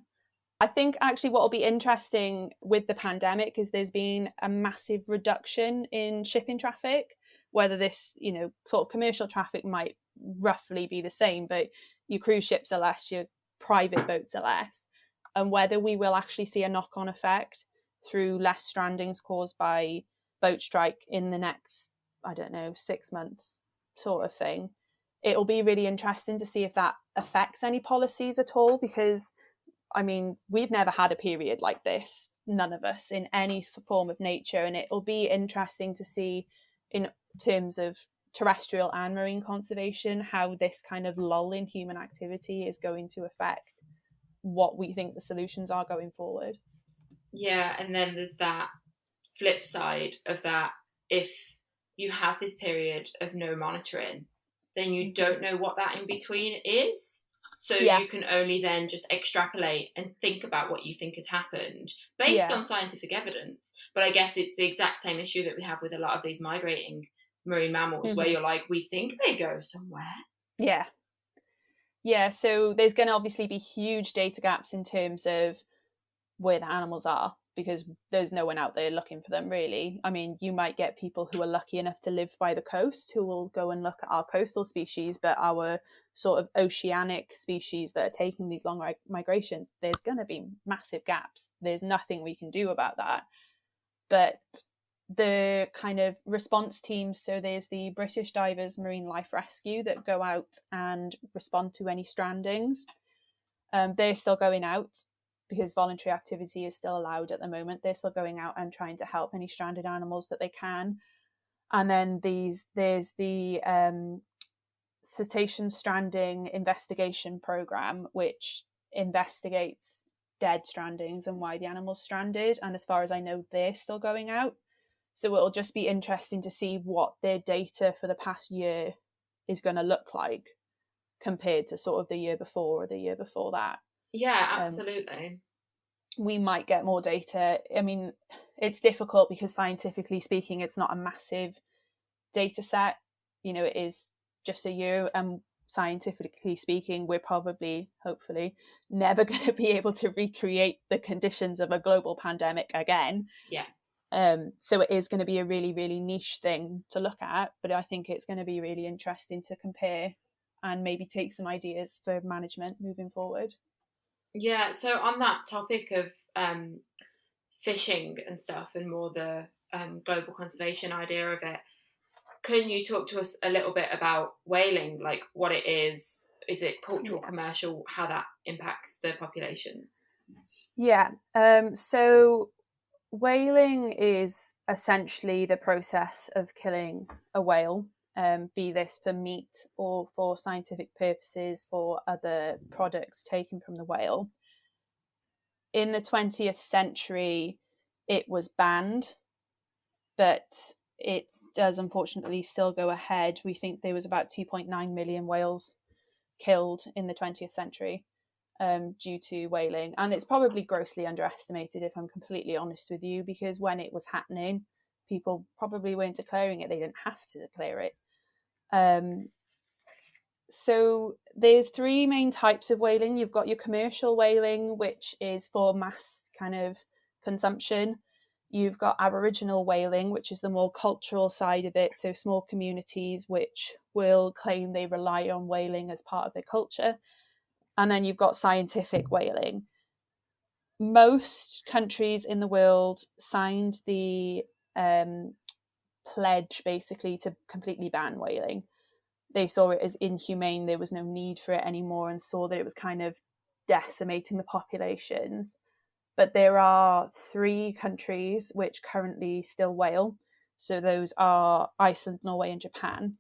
Speaker 3: I think actually what will be interesting with the pandemic is there's been a massive reduction in shipping traffic. Whether this, sort of commercial traffic might roughly be the same, but your cruise ships are less, your private boats are less, and whether we will actually see a knock-on effect through less strandings caused by boat strike in the next, 6 months sort of thing. It'll be really interesting to see if that affects any policies at all, because we've never had a period like this, none of us, in any form of nature, and it'll be interesting to see in terms of terrestrial and marine conservation how this kind of lull in human activity is going to affect what we think the solutions are going forward.
Speaker 4: Yeah, and then there's that flip side of that. If you have this period of no monitoring, then you don't know what that in between is. So you can only then just extrapolate and think about what you think has happened based on scientific evidence. But I guess it's the exact same issue that we have with a lot of these migrating marine mammals, where you're like, we think they go somewhere.
Speaker 3: Yeah, so there's going to obviously be huge data gaps in terms of where the animals are, because there's no one out there looking for them, really. You might get people who are lucky enough to live by the coast who will go and look at our coastal species, but our sort of oceanic species that are taking these long migrations, there's going to be massive gaps. There's nothing we can do about that. But the kind of response teams, so there's the British Divers Marine Life Rescue that go out and respond to any strandings. They're still going out, because voluntary activity is still allowed at the moment. They're still going out and trying to help any stranded animals that they can. And then there's the Cetacean Stranding Investigation Programme, which investigates dead strandings and why the animal's stranded. And as far as I know, they're still going out. So it'll just be interesting to see what their data for the past year is going to look like compared to sort of the year before or the year before that.
Speaker 4: Yeah, absolutely.
Speaker 3: We might get more data. It's difficult because scientifically speaking, it's not a massive data set. It is just a year, and scientifically speaking, we're probably, hopefully, never going to be able to recreate the conditions of a global pandemic again.
Speaker 4: Yeah.
Speaker 3: So it is going to be a really, really niche thing to look at, but I think it's going to be really interesting to compare and maybe take some ideas for management moving forward.
Speaker 4: Yeah, so on that topic of fishing and stuff, and more the global conservation idea of it, can you talk to us a little bit about whaling, like what it is it cultural, commercial, how that impacts the populations?
Speaker 3: Yeah, so whaling is essentially the process of killing a whale, be this for meat or for scientific purposes, for other products taken from the whale. In the 20th century, it was banned, but it does unfortunately still go ahead. We think there was about 2.9 million whales killed in the 20th century due to whaling. And it's probably grossly underestimated, if I'm completely honest with you, because when it was happening, people probably weren't declaring it. They didn't have to declare it. So there's three main types of whaling. You've got your commercial whaling, which is for mass kind of consumption. You've got Aboriginal whaling, which is the more cultural side of it. So small communities which will claim they rely on whaling as part of their culture. And then you've got scientific whaling. Most countries in the world signed the pledge basically to completely ban whaling. They saw it as inhumane, there was no need for it anymore, and saw that it was kind of decimating the populations. But there are 3 countries which currently still whale. So those are Iceland, Norway, and Japan.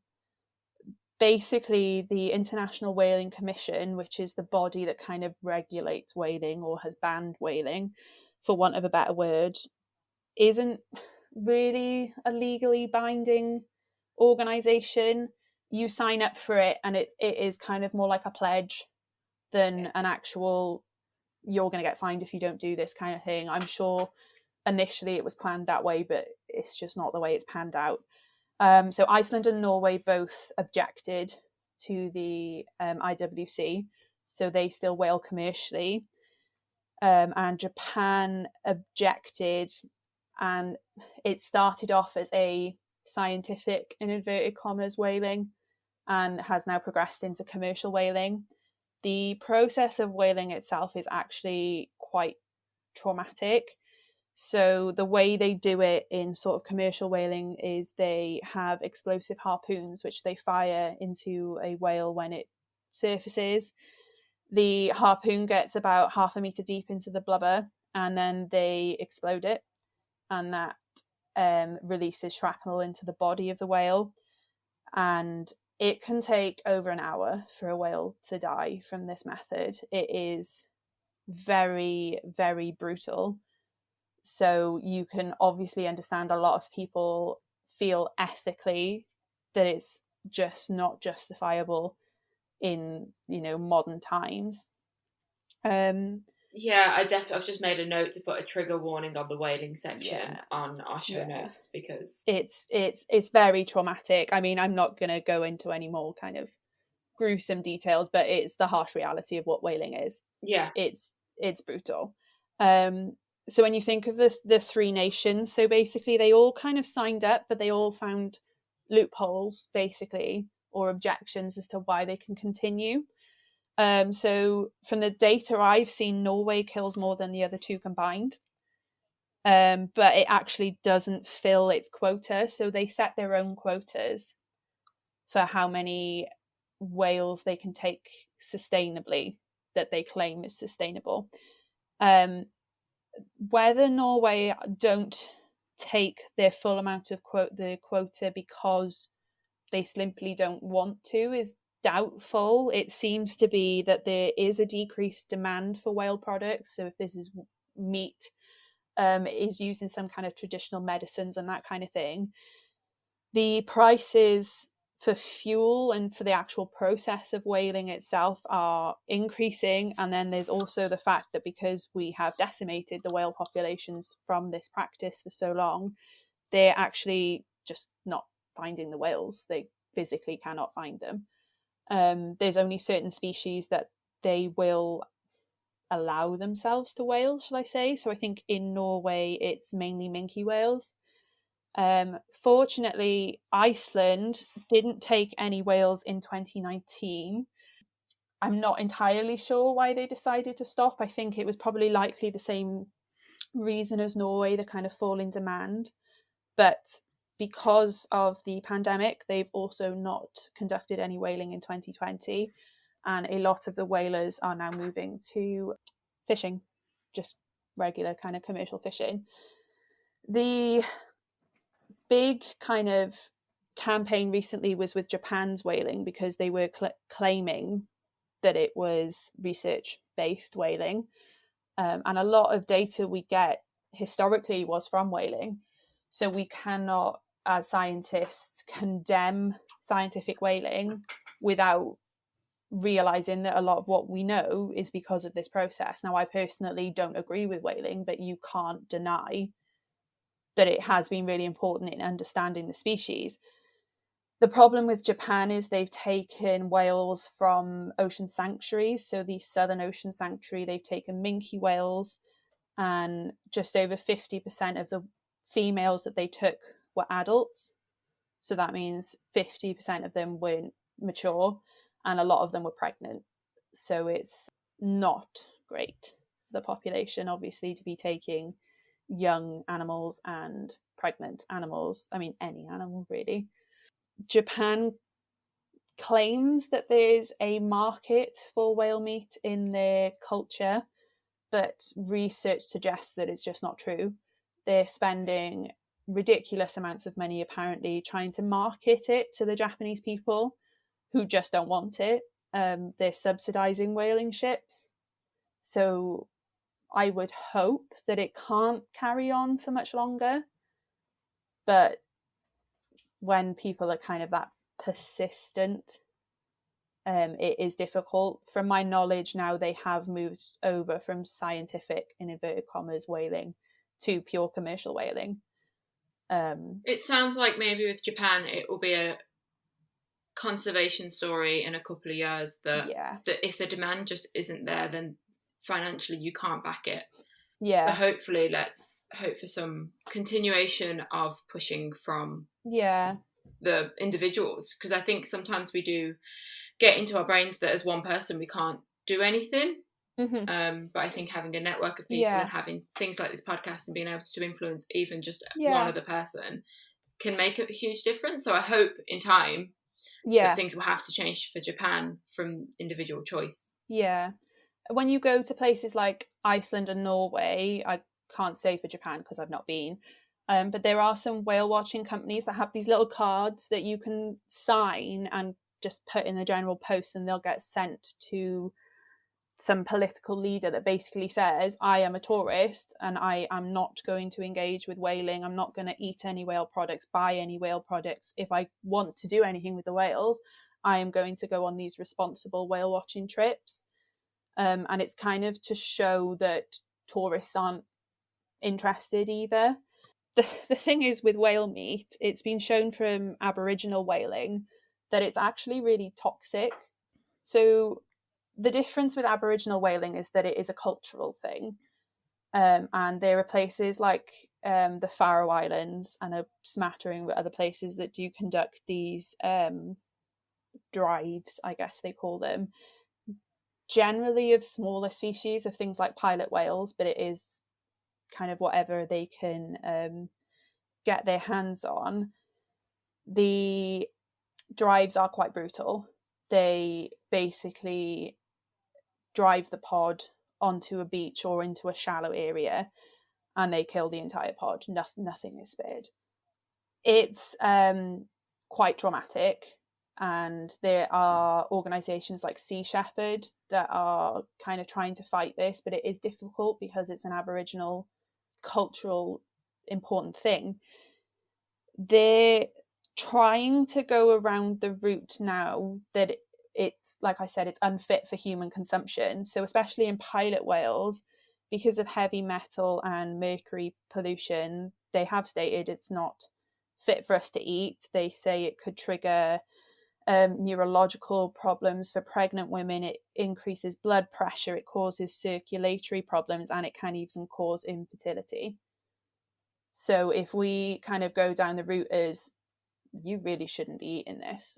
Speaker 3: Basically, the International Whaling Commission, which is the body that kind of regulates whaling or has banned whaling, for want of a better word, isn't really a legally binding organisation. You sign up for it and it is kind of more like a pledge than an actual, you're going to get fined if you don't do this kind of thing. I'm sure initially it was planned that way, but it's just not the way it's panned out. So Iceland and Norway both objected to the IWC, so they still whale commercially. And Japan objected, and it started off as a scientific, in inverted commas, whaling, and has now progressed into commercial whaling. The process of whaling itself is actually quite traumatic. So the way they do it in sort of commercial whaling is they have explosive harpoons which they fire into a whale when it surfaces. The harpoon gets about 1/2 meter deep into the blubber, and then they explode it, and that releases shrapnel into the body of the whale. And it can take over an hour for a whale to die from this method. It is very, very brutal. So you can obviously understand a lot of people feel ethically that it's just not justifiable in, modern times.
Speaker 4: Yeah, I've just made a note to put a trigger warning on the whaling section on our show notes, because
Speaker 3: it's very traumatic. I mean, I'm not going to go into any more kind of gruesome details, but it's the harsh reality of what whaling is.
Speaker 4: Yeah,
Speaker 3: it's brutal. So when you think of the 3 nations, so basically they all kind of signed up, but they all found loopholes basically, or objections as to why they can continue. So from the data I've seen, Norway kills more than the other 2 combined, but it actually doesn't fill its quota. So they set their own quotas for how many whales they can take sustainably, that they claim is sustainable. Whether Norway don't take their full amount of the quota because they simply don't want to is doubtful. It seems to be that there is a decreased demand for whale products. So if this is meat, is used in some kind of traditional medicines and that kind of thing, the prices for fuel and for the actual process of whaling itself are increasing. And then there's also the fact that because we have decimated the whale populations from this practice for so long, they're actually just not finding the whales. They physically cannot find them. There's only certain species that they will allow themselves to whale, shall I say. So I think in Norway it's mainly minke whales. Fortunately, Iceland didn't take any whales in 2019. I'm not entirely sure why they decided to stop. I think it was probably likely the same reason as Norway, the kind of fall in demand. But because of the pandemic, they've also not conducted any whaling in 2020. And a lot of the whalers are now moving to fishing, just regular kind of commercial fishing. The big kind of campaign recently was with Japan's whaling, because they were claiming that it was research-based whaling. And a lot of data we get historically was from whaling. So we cannot, as scientists, condemn scientific whaling without realizing that a lot of what we know is because of this process. Now, I personally don't agree with whaling, but you can't deny that it has been really important in understanding the species. The problem with Japan is they've taken whales from ocean sanctuaries. So the Southern Ocean Sanctuary, they've taken minke whales, and just over 50% of the females that they took were adults. So that means 50% of them weren't mature, and a lot of them were pregnant. So it's not great for the population, obviously, to be taking young animals and pregnant animals. I mean, any animal, really. Japan claims that there's a market for whale meat in their culture, but research suggests that it's just not true. They're spending ridiculous amounts of money, apparently, trying to market it to the Japanese people who just don't want it. They're subsidizing whaling ships. So I would hope that it can't carry on for much longer. But when people are kind of that persistent, it is difficult. From my knowledge now, they have moved over from scientific, in inverted commas, whaling to pure commercial whaling.
Speaker 4: It sounds like maybe with Japan it will be a conservation story in a couple of years, that if the demand just isn't there, then financially you can't back it. But hopefully, let's hope for some continuation of pushing from the individuals, because I think sometimes we do get into our brains that as one person we can't do anything. But I think having a network of people and having things like this podcast and being able to influence even just one other person can make a huge difference. So I hope in time that things will have to change for Japan from individual choice.
Speaker 3: When you go to places like Iceland and Norway, I can't say for Japan because I've not been, but there are some whale watching companies that have these little cards that you can sign and just put in the general post, and they'll get sent to some political leader that basically says, I am a tourist and I am not going to engage with whaling. I'm not going to eat any whale products, buy any whale products. If I want to do anything with the whales, I am going to go on these responsible whale watching trips. And it's kind of to show that tourists aren't interested either. The thing is with whale meat, it's been shown from Aboriginal whaling that it's actually really toxic. So the difference with Aboriginal whaling is that it is a cultural thing. And there are places like the Faroe Islands and a smattering of other places that do conduct these drives, I guess they call them, generally of smaller species, of things like pilot whales, but it is kind of whatever they can get their hands on. The drives are quite brutal. They basically drive the pod onto a beach or into a shallow area and they kill the entire pod. Nothing is spared. It's quite traumatic, and there are organisations like Sea Shepherd that are kind of trying to fight this, but it is difficult because it's an Aboriginal cultural important thing. They're trying to go around the route now that it's, like I said, it's unfit for human consumption. So especially in pilot whales, because of heavy metal and mercury pollution, they have stated it's not fit for us to eat. They say it could trigger neurological problems for pregnant women. It increases blood pressure, it causes circulatory problems, and it can even cause infertility. So if we kind of go down the route as, you really shouldn't be eating this,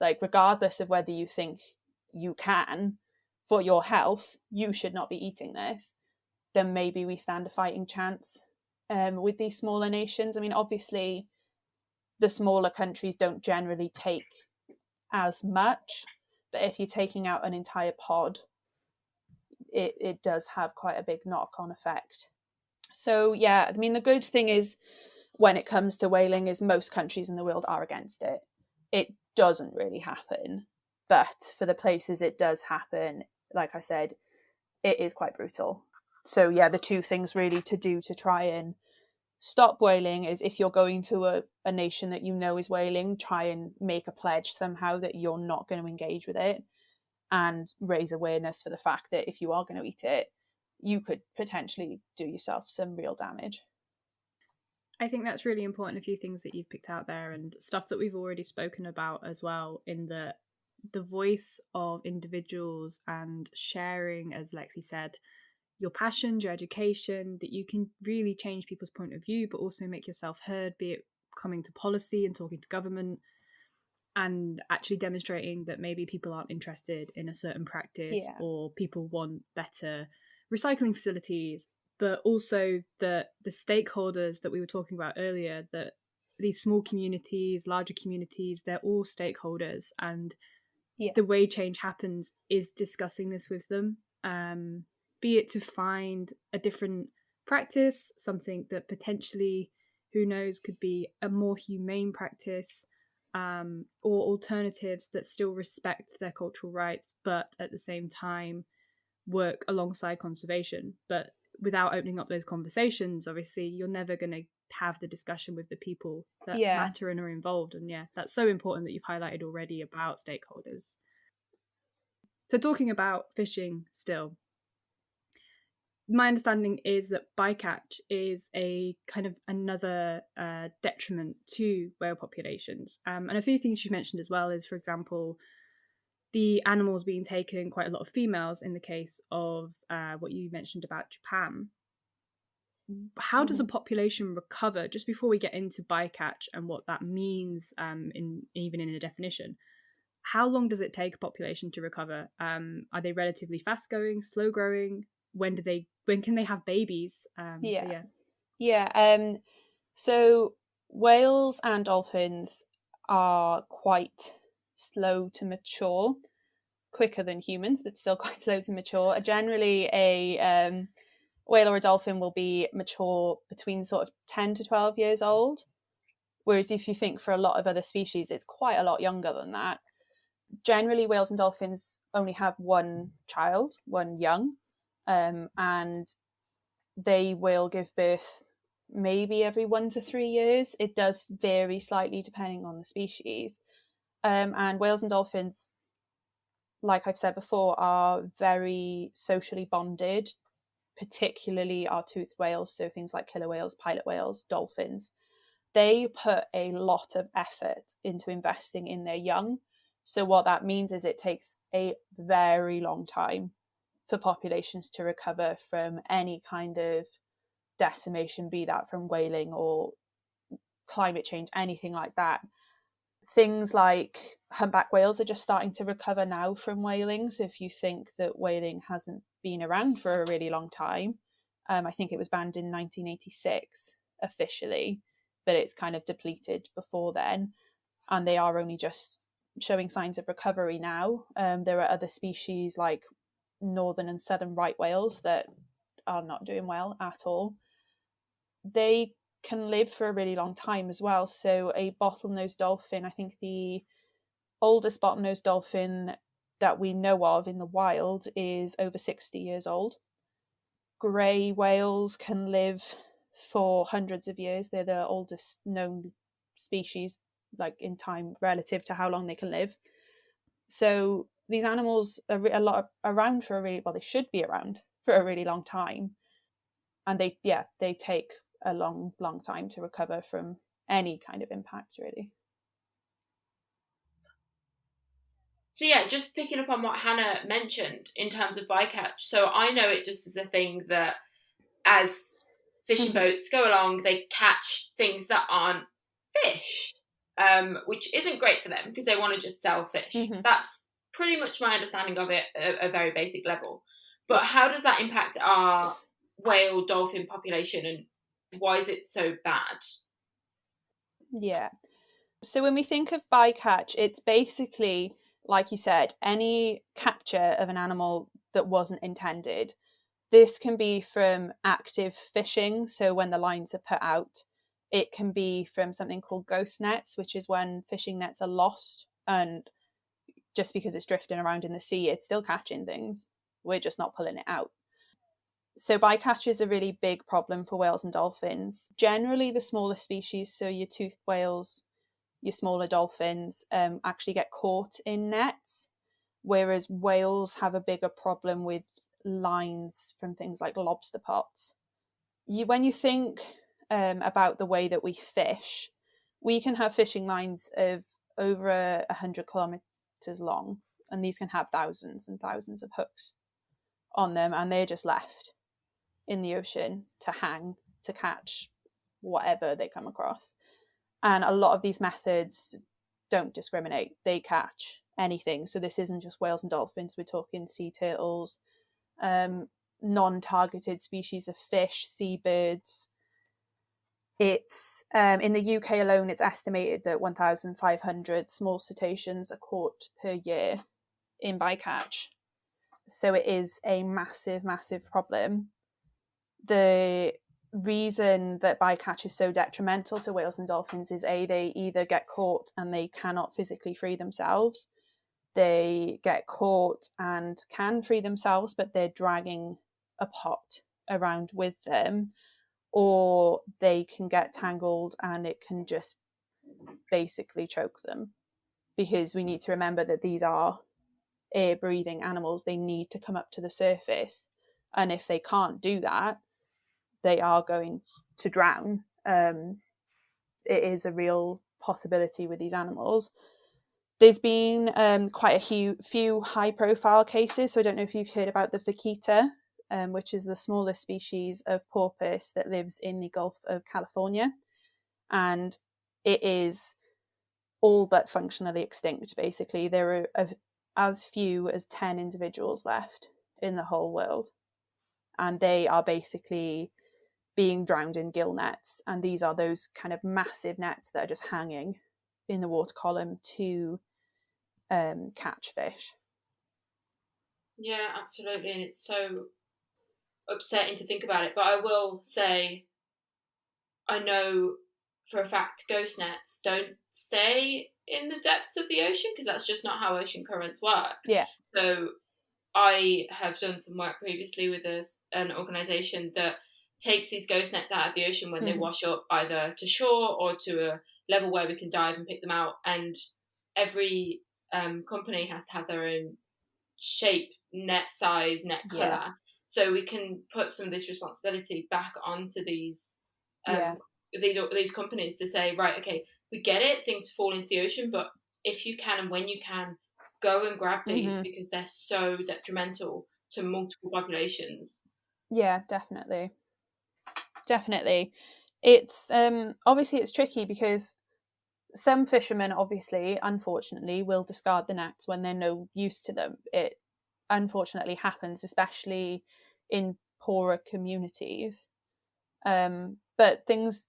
Speaker 3: like regardless of whether you think you can for your health, you should not be eating this, then maybe we stand a fighting chance with these smaller nations. I mean, obviously the smaller countries don't generally take as much, but if you're taking out an entire pod, it does have quite a big knock-on effect. So yeah, I mean, the good thing is when it comes to whaling is most countries in the world are against it. It doesn't really happen, but for the places it does happen, like I said, it is quite brutal. So yeah, the two things really to do to try and stop whaling is, if you're going to a nation that you know is whaling, try and make a pledge somehow that you're not going to engage with it, and raise awareness for the fact that if you are going to eat it, you could potentially do yourself some real damage.
Speaker 2: I think that's really important, a few things that you've picked out there, and stuff that we've already spoken about as well, in the voice of individuals and sharing, as Lexi said, your passions, your education, that you can really change people's point of view, but also make yourself heard, be it coming to policy and talking to government, and actually demonstrating that maybe people aren't interested in a certain practice, or people want better recycling facilities, but also the stakeholders that we were talking about earlier, that these small communities, larger communities, they're all stakeholders, and the way change happens is discussing this with them, be it to find a different practice, something that potentially, who knows, could be a more humane practice, or alternatives that still respect their cultural rights, but at the same time work alongside conservation. But without opening up those conversations, obviously you're never going to have the discussion with the people that matter and are involved. And yeah, that's so important that you've highlighted already about stakeholders. So talking about fishing still, my understanding is that bycatch is a kind of another detriment to whale populations. And a few things you mentioned as well is, for example, the animals being taken, quite a lot of females in the case of what you mentioned about Japan. How does a population recover, just before we get into bycatch and what that means, even in a definition? How long does it take a population to recover? Are they relatively fast going, slow growing? When can they have babies?
Speaker 3: So whales and dolphins are quite slow to mature, quicker than humans, but still quite slow to mature. Generally, a whale or a dolphin will be mature between sort of 10 to 12 years old, whereas if you think for a lot of other species, it's quite a lot younger than that. Generally, whales and dolphins only have one child, one young, and they will give birth maybe every 1 to 3 years. It does vary slightly depending on the species. And whales and dolphins, like I've said before, are very socially bonded, particularly our toothed whales, so things like killer whales, pilot whales, dolphins. They put a lot of effort into investing in their young. So what that means is it takes a very long time for populations to recover from any kind of decimation, be that from whaling or climate change, anything like that. Things like humpback whales are just starting to recover now from whaling. So if you think that whaling hasn't been around for a really long time, I think it was banned in 1986 officially, but it's kind of depleted before then, and they are only just showing signs of recovery now. There are other species like northern and southern right whales that are not doing well at all. They can live for a really long time as well. So a bottlenose dolphin, I think the oldest bottlenose dolphin that we know of in the wild is over 60 years old. Grey whales can live for hundreds of years. They're the oldest known species, like in time relative to how long they can live. So these animals are around for they should be around for a really long time, and they take a long time to recover from any kind of impact, really.
Speaker 4: So yeah, just picking up on what Hannah mentioned in terms of bycatch. So I know it just as a thing that as fishing boats go along, they catch things that aren't fish, which isn't great for them because they want to just sell fish. That's pretty much my understanding of it at a very basic level. But how does that impact our whale dolphin population, and why is it so bad?
Speaker 3: Yeah. So when we think of bycatch, it's basically, like you said, any capture of an animal that wasn't intended. This can be from active fishing, so when the lines are put out. It can be from something called ghost nets, which is when fishing nets are lost, and just because it's drifting around in the sea, it's still catching things. We're just not pulling it out. So bycatch is a really big problem for whales and dolphins. Generally, the smaller species, so your toothed whales, your smaller dolphins, actually get caught in nets, whereas whales have a bigger problem with lines from things like lobster pots. When you think about the way that we fish, we can have fishing lines of over 100 kilometers long, and these can have thousands and thousands of hooks on them, and they're just left in the ocean to hang, to catch whatever they come across. And a lot of these methods don't discriminate. They catch anything. So this isn't just whales and dolphins. We're talking sea turtles, non-targeted species of fish, seabirds. It's in the UK alone, it's estimated that 1,500 small cetaceans are caught per year in bycatch. So it is a massive, massive problem. The reason that bycatch is so detrimental to whales and dolphins is they either get caught and they cannot physically free themselves. They get caught and can free themselves, but they're dragging a pot around with them, or they can get tangled and it can just basically choke them, because we need to remember that these are air breathing animals. They need to come up to the surface, and if they can't do that, they are going to drown. It is a real possibility with these animals. There's been quite a few high profile cases. So I don't know if you've heard about the vaquita, which is the smallest species of porpoise that lives in the Gulf of California. And it is all but functionally extinct, basically. There are as few as 10 individuals left in the whole world. And they are basically being drowned in gill nets. And these are those kind of massive nets that are just hanging in the water column to catch fish.
Speaker 4: Yeah, absolutely. And it's so upsetting to think about it. But I will say, I know for a fact ghost nets don't stay in the depths of the ocean, because that's just not how ocean currents work.
Speaker 3: Yeah.
Speaker 4: So I have done some work previously with an organisation that takes these ghost nets out of the ocean when they wash up, either to shore or to a level where we can dive and pick them out. And every company has to have their own shape, net size, net colour. Yeah. So we can put some of this responsibility back onto these companies to say, right, okay, we get it, things fall into the ocean, but if you can and when you can, go and grab these, because they're so detrimental to multiple populations.
Speaker 3: Yeah, definitely. It's obviously it's tricky, because some fishermen obviously, unfortunately, will discard the nets when they're no use to them. It unfortunately happens, especially in poorer communities. But things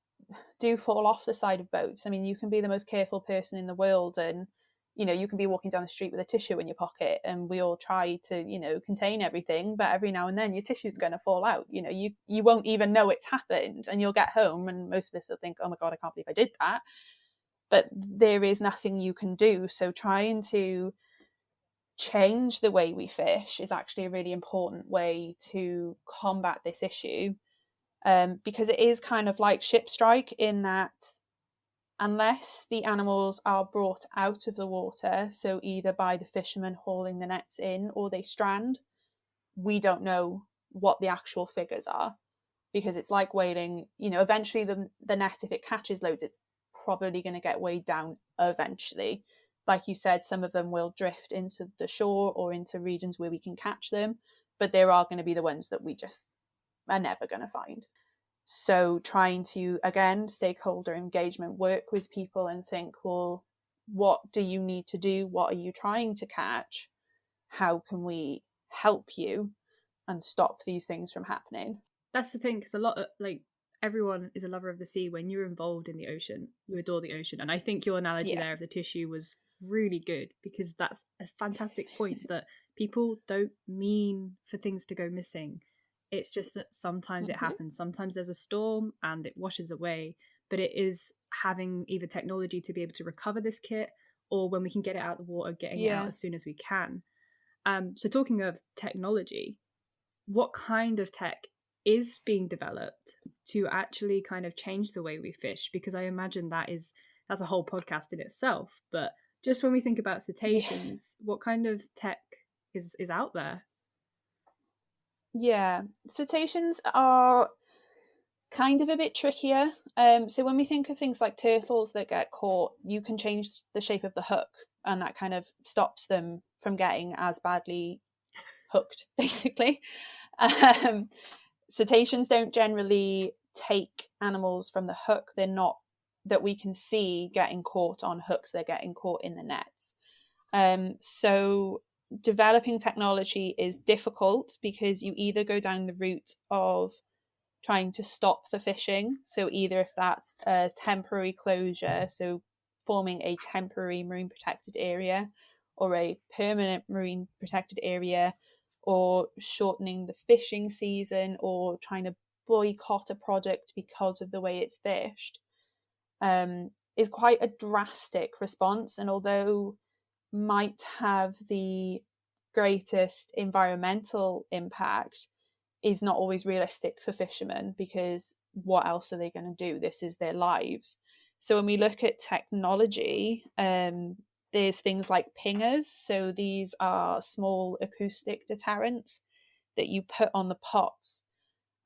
Speaker 3: do fall off the side of boats. I mean, you can be the most careful person in the world, and you can be walking down the street with a tissue in your pocket, and we all try to contain everything, but every now and then your tissue's going to fall out. You won't even know it's happened, and you'll get home and most of us will think, oh my god, I can't believe I did that. But there is nothing you can do. So trying to change the way we fish is actually a really important way to combat this issue, because it is kind of like ship strike, in that unless the animals are brought out of the water, so either by the fishermen hauling the nets in or they strand, we don't know what the actual figures are, because it's like whaling. Eventually the net, if it catches loads, it's probably going to get weighed down eventually. Like you said, some of them will drift into the shore or into regions where we can catch them, but there are going to be the ones that we just are never going to find. So trying to, again, stakeholder engagement, work with people and think, well, what do you need to do? What are you trying to catch? How can we help you and stop these things from happening?
Speaker 2: That's the thing, because a lot of, everyone is a lover of the sea. When you're involved in the ocean, you adore the ocean. And I think your analogy there of the tissue was really good, because that's a fantastic point, that people don't mean for things to go missing. It's just that sometimes it
Speaker 3: Mm-hmm.
Speaker 2: happens. Sometimes there's a storm and it washes away, but it is having either technology to be able to recover this kit, or when we can get it out of the water, getting it out as soon as we can. So talking of technology, what kind of tech is being developed to actually kind of change the way we fish? Because I imagine that's a whole podcast in itself. But just when we think about cetaceans, what kind of tech is out there?
Speaker 3: Yeah, cetaceans are kind of a bit trickier. So when we think of things like turtles that get caught, you can change the shape of the hook, and that kind of stops them from getting as badly hooked, basically. Cetaceans don't generally take animals from the hook. They're not, that we can see, getting caught on hooks. They're getting caught in the nets. So developing technology is difficult because you either go down the route of trying to stop the fishing. So either if that's a temporary closure, so forming a temporary marine protected area, or a permanent marine protected area, or shortening the fishing season, or trying to boycott a product because of the way it's fished, is quite a drastic response. And although might have the greatest environmental impact, is not always realistic for fishermen, because what else are they going to do? This is their lives. So when we look at technology, there's things like pingers. So these are small acoustic deterrents that you put on the pots,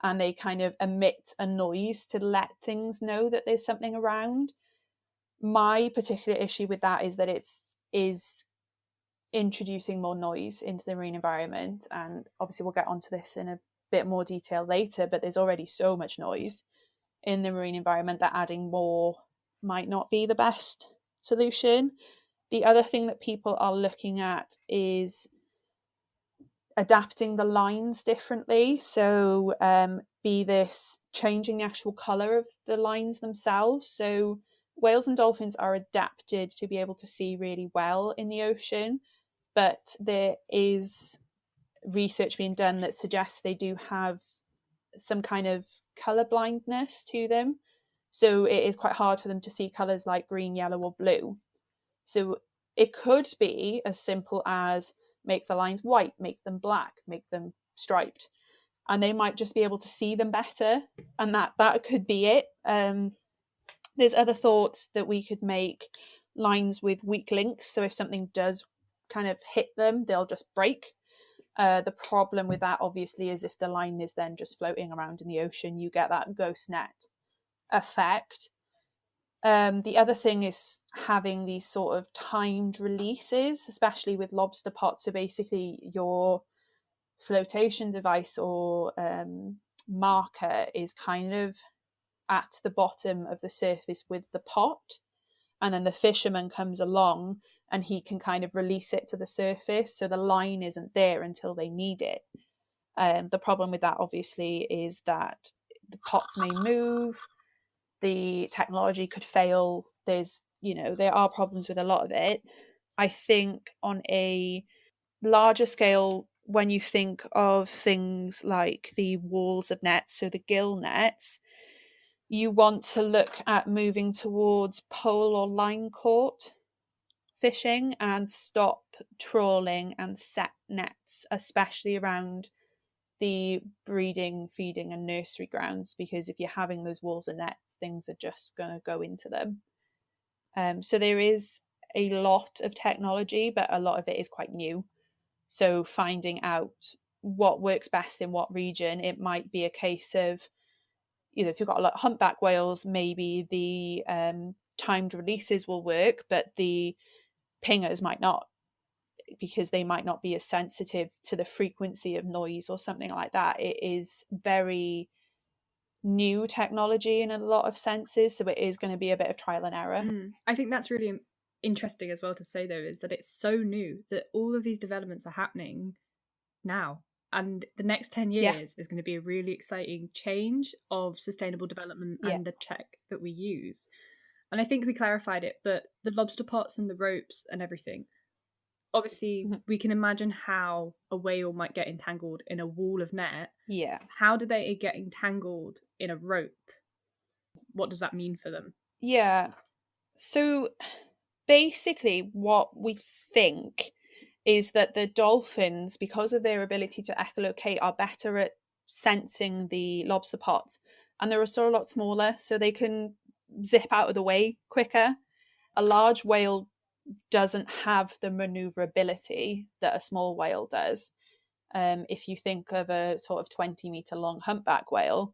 Speaker 3: and they kind of emit a noise to let things know that there's something around. My particular issue with that is that is introducing more noise into the marine environment, and obviously we'll get onto this in a bit more detail later, but there's already so much noise in the marine environment that adding more might not be the best solution. The other thing that people are looking at is adapting the lines differently. So be this changing the actual colour of the lines themselves. So whales and dolphins are adapted to be able to see really well in the ocean, but there is research being done that suggests they do have some kind of colour blindness to them. So it is quite hard for them to see colours like green, yellow or blue. So it could be as simple as make the lines white, make them black, make them striped, and they might just be able to see them better, and that could be it. There's other thoughts that we could make lines with weak links, so if something does kind of hit them, they'll just break. The problem with that obviously is if the line is then just floating around in the ocean, you get that ghost net effect. The other thing is having these sort of timed releases, especially with lobster pots. So basically your flotation device or marker is kind of at the bottom of the surface with the pot, and then the fisherman comes along and he can kind of release it to the surface, so the line isn't there until they need it. The problem with that obviously is that the pots may move, the technology could fail. There are problems with a lot of it. I think on a larger scale, when you think of things like the walls of nets, so the gill nets, you want to look at moving towards pole or line caught fishing and stop trawling and set nets, especially around the breeding, feeding and nursery grounds, because if you're having those walls and nets, things are just going to go into them. So there is a lot of technology, but a lot of it is quite new. So finding out what works best in what region, it might be a case of, if you've got a lot of humpback whales, maybe the timed releases will work, but the pingers might not, because they might not be as sensitive to the frequency of noise or something like that. It is very new technology in a lot of senses, so it is going to be a bit of trial and error.
Speaker 2: I think that's really interesting as well to say, though, is that it's so new that all of these developments are happening now, and the next 10 years is going to be a really exciting change of sustainable development and the tech that we use. And I think we clarified it, but the lobster pots and the ropes and everything, obviously we can imagine how a whale might get entangled in a wall of net.
Speaker 3: Yeah.
Speaker 2: How do they get entangled in a rope? What does that mean for them?
Speaker 3: Yeah. So basically what we think is that the dolphins, because of their ability to echolocate, are better at sensing the lobster pots. And they're also a lot smaller, so they can zip out of the way quicker. A large whale doesn't have the maneuverability that a small whale does. If you think of a sort of 20-meter long humpback whale,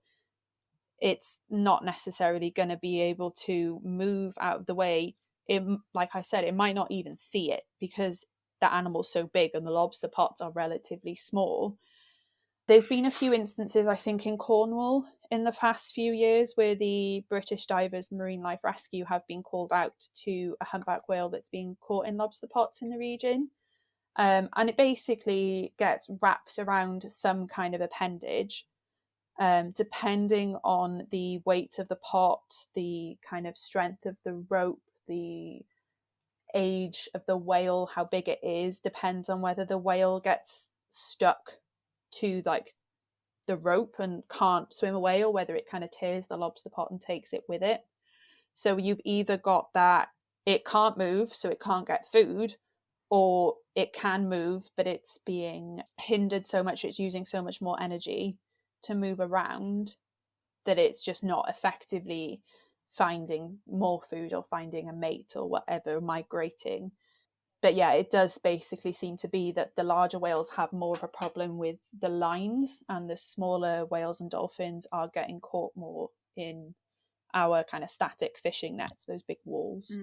Speaker 3: it's not necessarily going to be able to move out of the way. Like I said, it might not even see it because the animal's so big and the lobster pots are relatively small. There's been a few instances, I think, in Cornwall in the past few years where the British Divers Marine Life Rescue have been called out to a humpback whale that's been caught in lobster pots in the region. And it basically gets wrapped around some kind of appendage. Depending on the weight of the pot, the kind of strength of the rope, the age of the whale, how big it is, depends on whether the whale gets stuck to like the rope and can't swim away, or whether it kind of tears the lobster pot and takes it with it. So you've either got that it can't move, so it can't get food, or it can move, but it's being hindered so much, it's using so much more energy to move around that it's just not effectively finding more food or finding a mate or whatever, migrating. But yeah, it does basically seem to be that the larger whales have more of a problem with the lines, and the smaller whales and dolphins are getting caught more in our kind of static fishing nets, those big walls.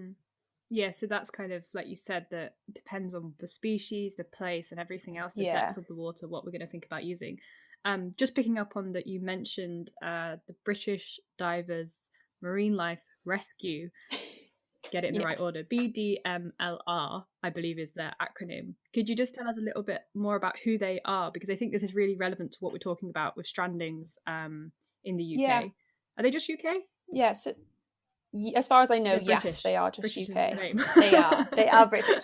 Speaker 2: Yeah, so that's kind of, like you said, that depends on the species, the place, and everything else, the depth of the water, what we're going to think about using. Just picking up on that, you mentioned the British Divers Marine Life Rescue. Get it in the right order. BDMLR, I believe, is their acronym. Could you just tell us a little bit more about who they are? Because I think this is really relevant to what we're talking about with strandings in the UK. Yeah. Are they just UK?
Speaker 3: Yes. As far as I know, yes, they are just British UK. They are British.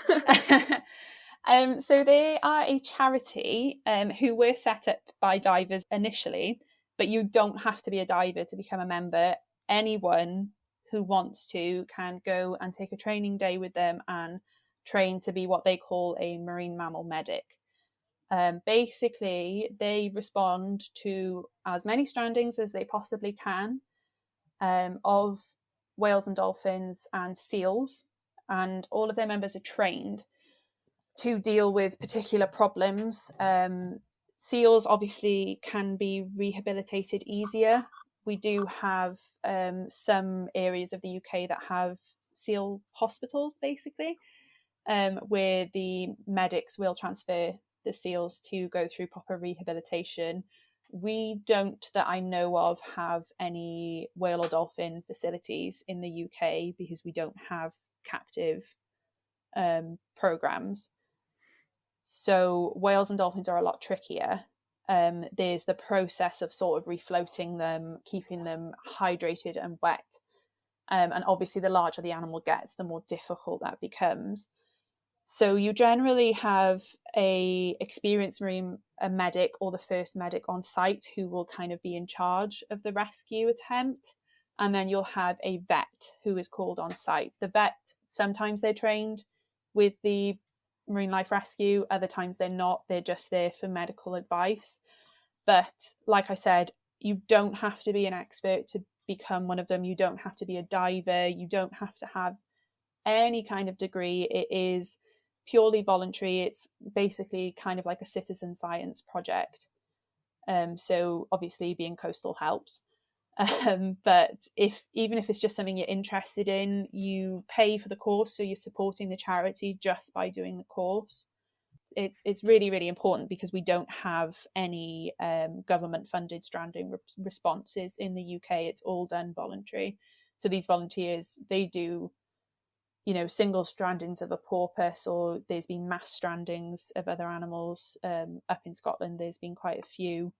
Speaker 3: So they are a charity who were set up by divers initially, but you don't have to be a diver to become a member. Anyone who wants to can go and take a training day with them and train to be what they call a marine mammal medic. Basically, they respond to as many strandings as they possibly can of whales and dolphins and seals, and all of their members are trained to deal with particular problems. Seals obviously can be rehabilitated easier. We do have some areas of the UK that have seal hospitals, basically, where the medics will transfer the seals to go through proper rehabilitation. We don't, that I know of, have any whale or dolphin facilities in the UK because we don't have captive programs. So whales and dolphins are a lot trickier. There's the process of sort of refloating them, keeping them hydrated and wet. And obviously the larger the animal gets, the more difficult that becomes. So you generally have a experienced marine medic or the first medic on site who will kind of be in charge of the rescue attempt. And then you'll have a vet who is called on site. The vet, sometimes they're trained with the Marine Life Rescue, other times they're not. They're just there for medical advice. But like I said, you don't have to be an expert to become one of them. You don't have to be a diver. You don't have to have any kind of degree. It is purely voluntary. It's basically kind of like a citizen science project. So obviously being coastal helps. But even if it's just something you're interested in, you pay for the course, so you're supporting the charity just by doing the course. It's really, really important because we don't have any government funded stranding responses in the UK. It's all done voluntary. So these volunteers, they do, single strandings of a porpoise, or there's been mass strandings of other animals. Up in Scotland, there's been quite a few.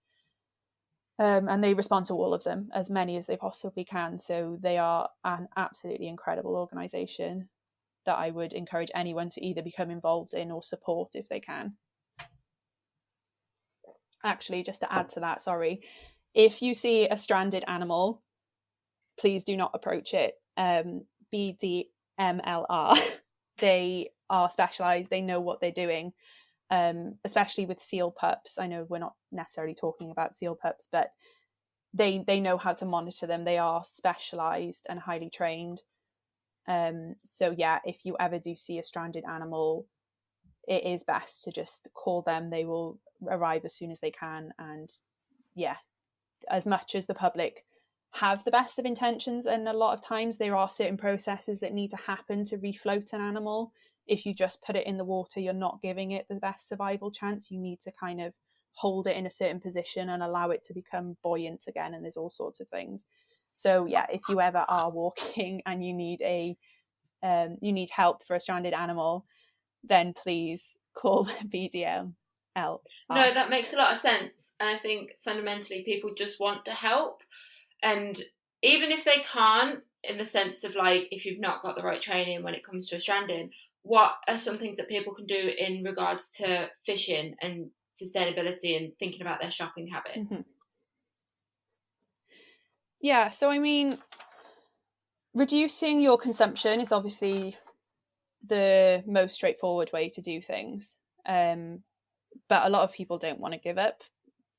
Speaker 3: And they respond to all of them, as many as they possibly can. So they are an absolutely incredible organisation. that I would encourage anyone to either become involved in or support if they can. Actually, just to add to that, sorry, if you see a stranded animal, please do not approach it. BDMLR, they are specialised, they know what they're doing, especially with seal pups. I know we're not necessarily talking about seal pups, but they know how to monitor them. They are specialised and highly trained. So yeah, if you ever do see a stranded animal, it is best to just call them. They will arrive as soon as they can. And yeah, as much as the public have the best of intentions, and a lot of times there are certain processes that need to happen to refloat an animal. If you just put it in the water, you're not giving it the best survival chance. You need to kind of hold it in a certain position and allow it to become buoyant again, and there's all sorts of things. So yeah, if you ever are walking and you need help for a stranded animal, then please call BDML.
Speaker 4: No, that makes a lot of sense. And I think fundamentally people just want to help. And even if they can't, in the sense of like, if you've not got the right training when it comes to a stranding, what are some things that people can do in regards to fishing and sustainability and thinking about their shopping habits?
Speaker 3: Mm-hmm. Yeah, so I mean, reducing your consumption is obviously the most straightforward way to do things. But a lot of people don't want to give up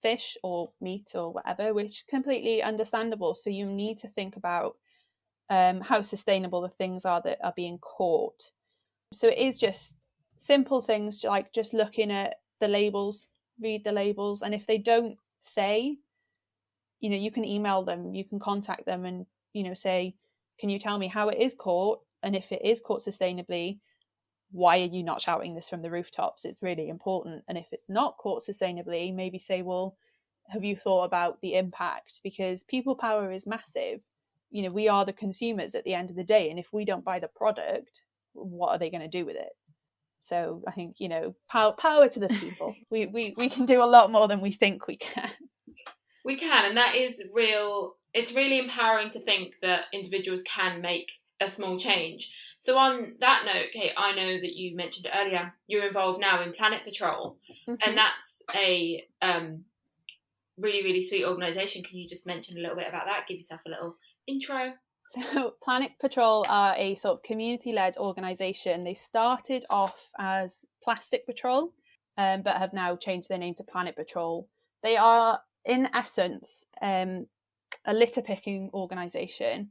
Speaker 3: fish or meat or whatever, which is completely understandable. So you need to think about how sustainable the things are that are being caught. So it is just simple things like just looking at the labels, read the labels, and if they don't say, you can email them, you can contact them and, say, can you tell me how it is caught? And if it is caught sustainably, why are you not shouting this from the rooftops? It's really important. And if it's not caught sustainably, maybe say, well, have you thought about the impact? Because people power is massive. We are the consumers at the end of the day. And if we don't buy the product, what are they going to do with it? So I think, power to the people. We can do a lot more than we think we can.
Speaker 4: We can, and that is real. It's really empowering to think that individuals can make a small change. So on that note, Kate, I know that you mentioned earlier, you're involved now in Planet Patrol, and that's a really, really sweet organisation. Can you just mention a little bit about that? Give yourself a little intro.
Speaker 3: So Planet Patrol are a sort of community-led organisation. They started off as Plastic Patrol, but have now changed their name to Planet Patrol. They are, in essence, a litter picking organisation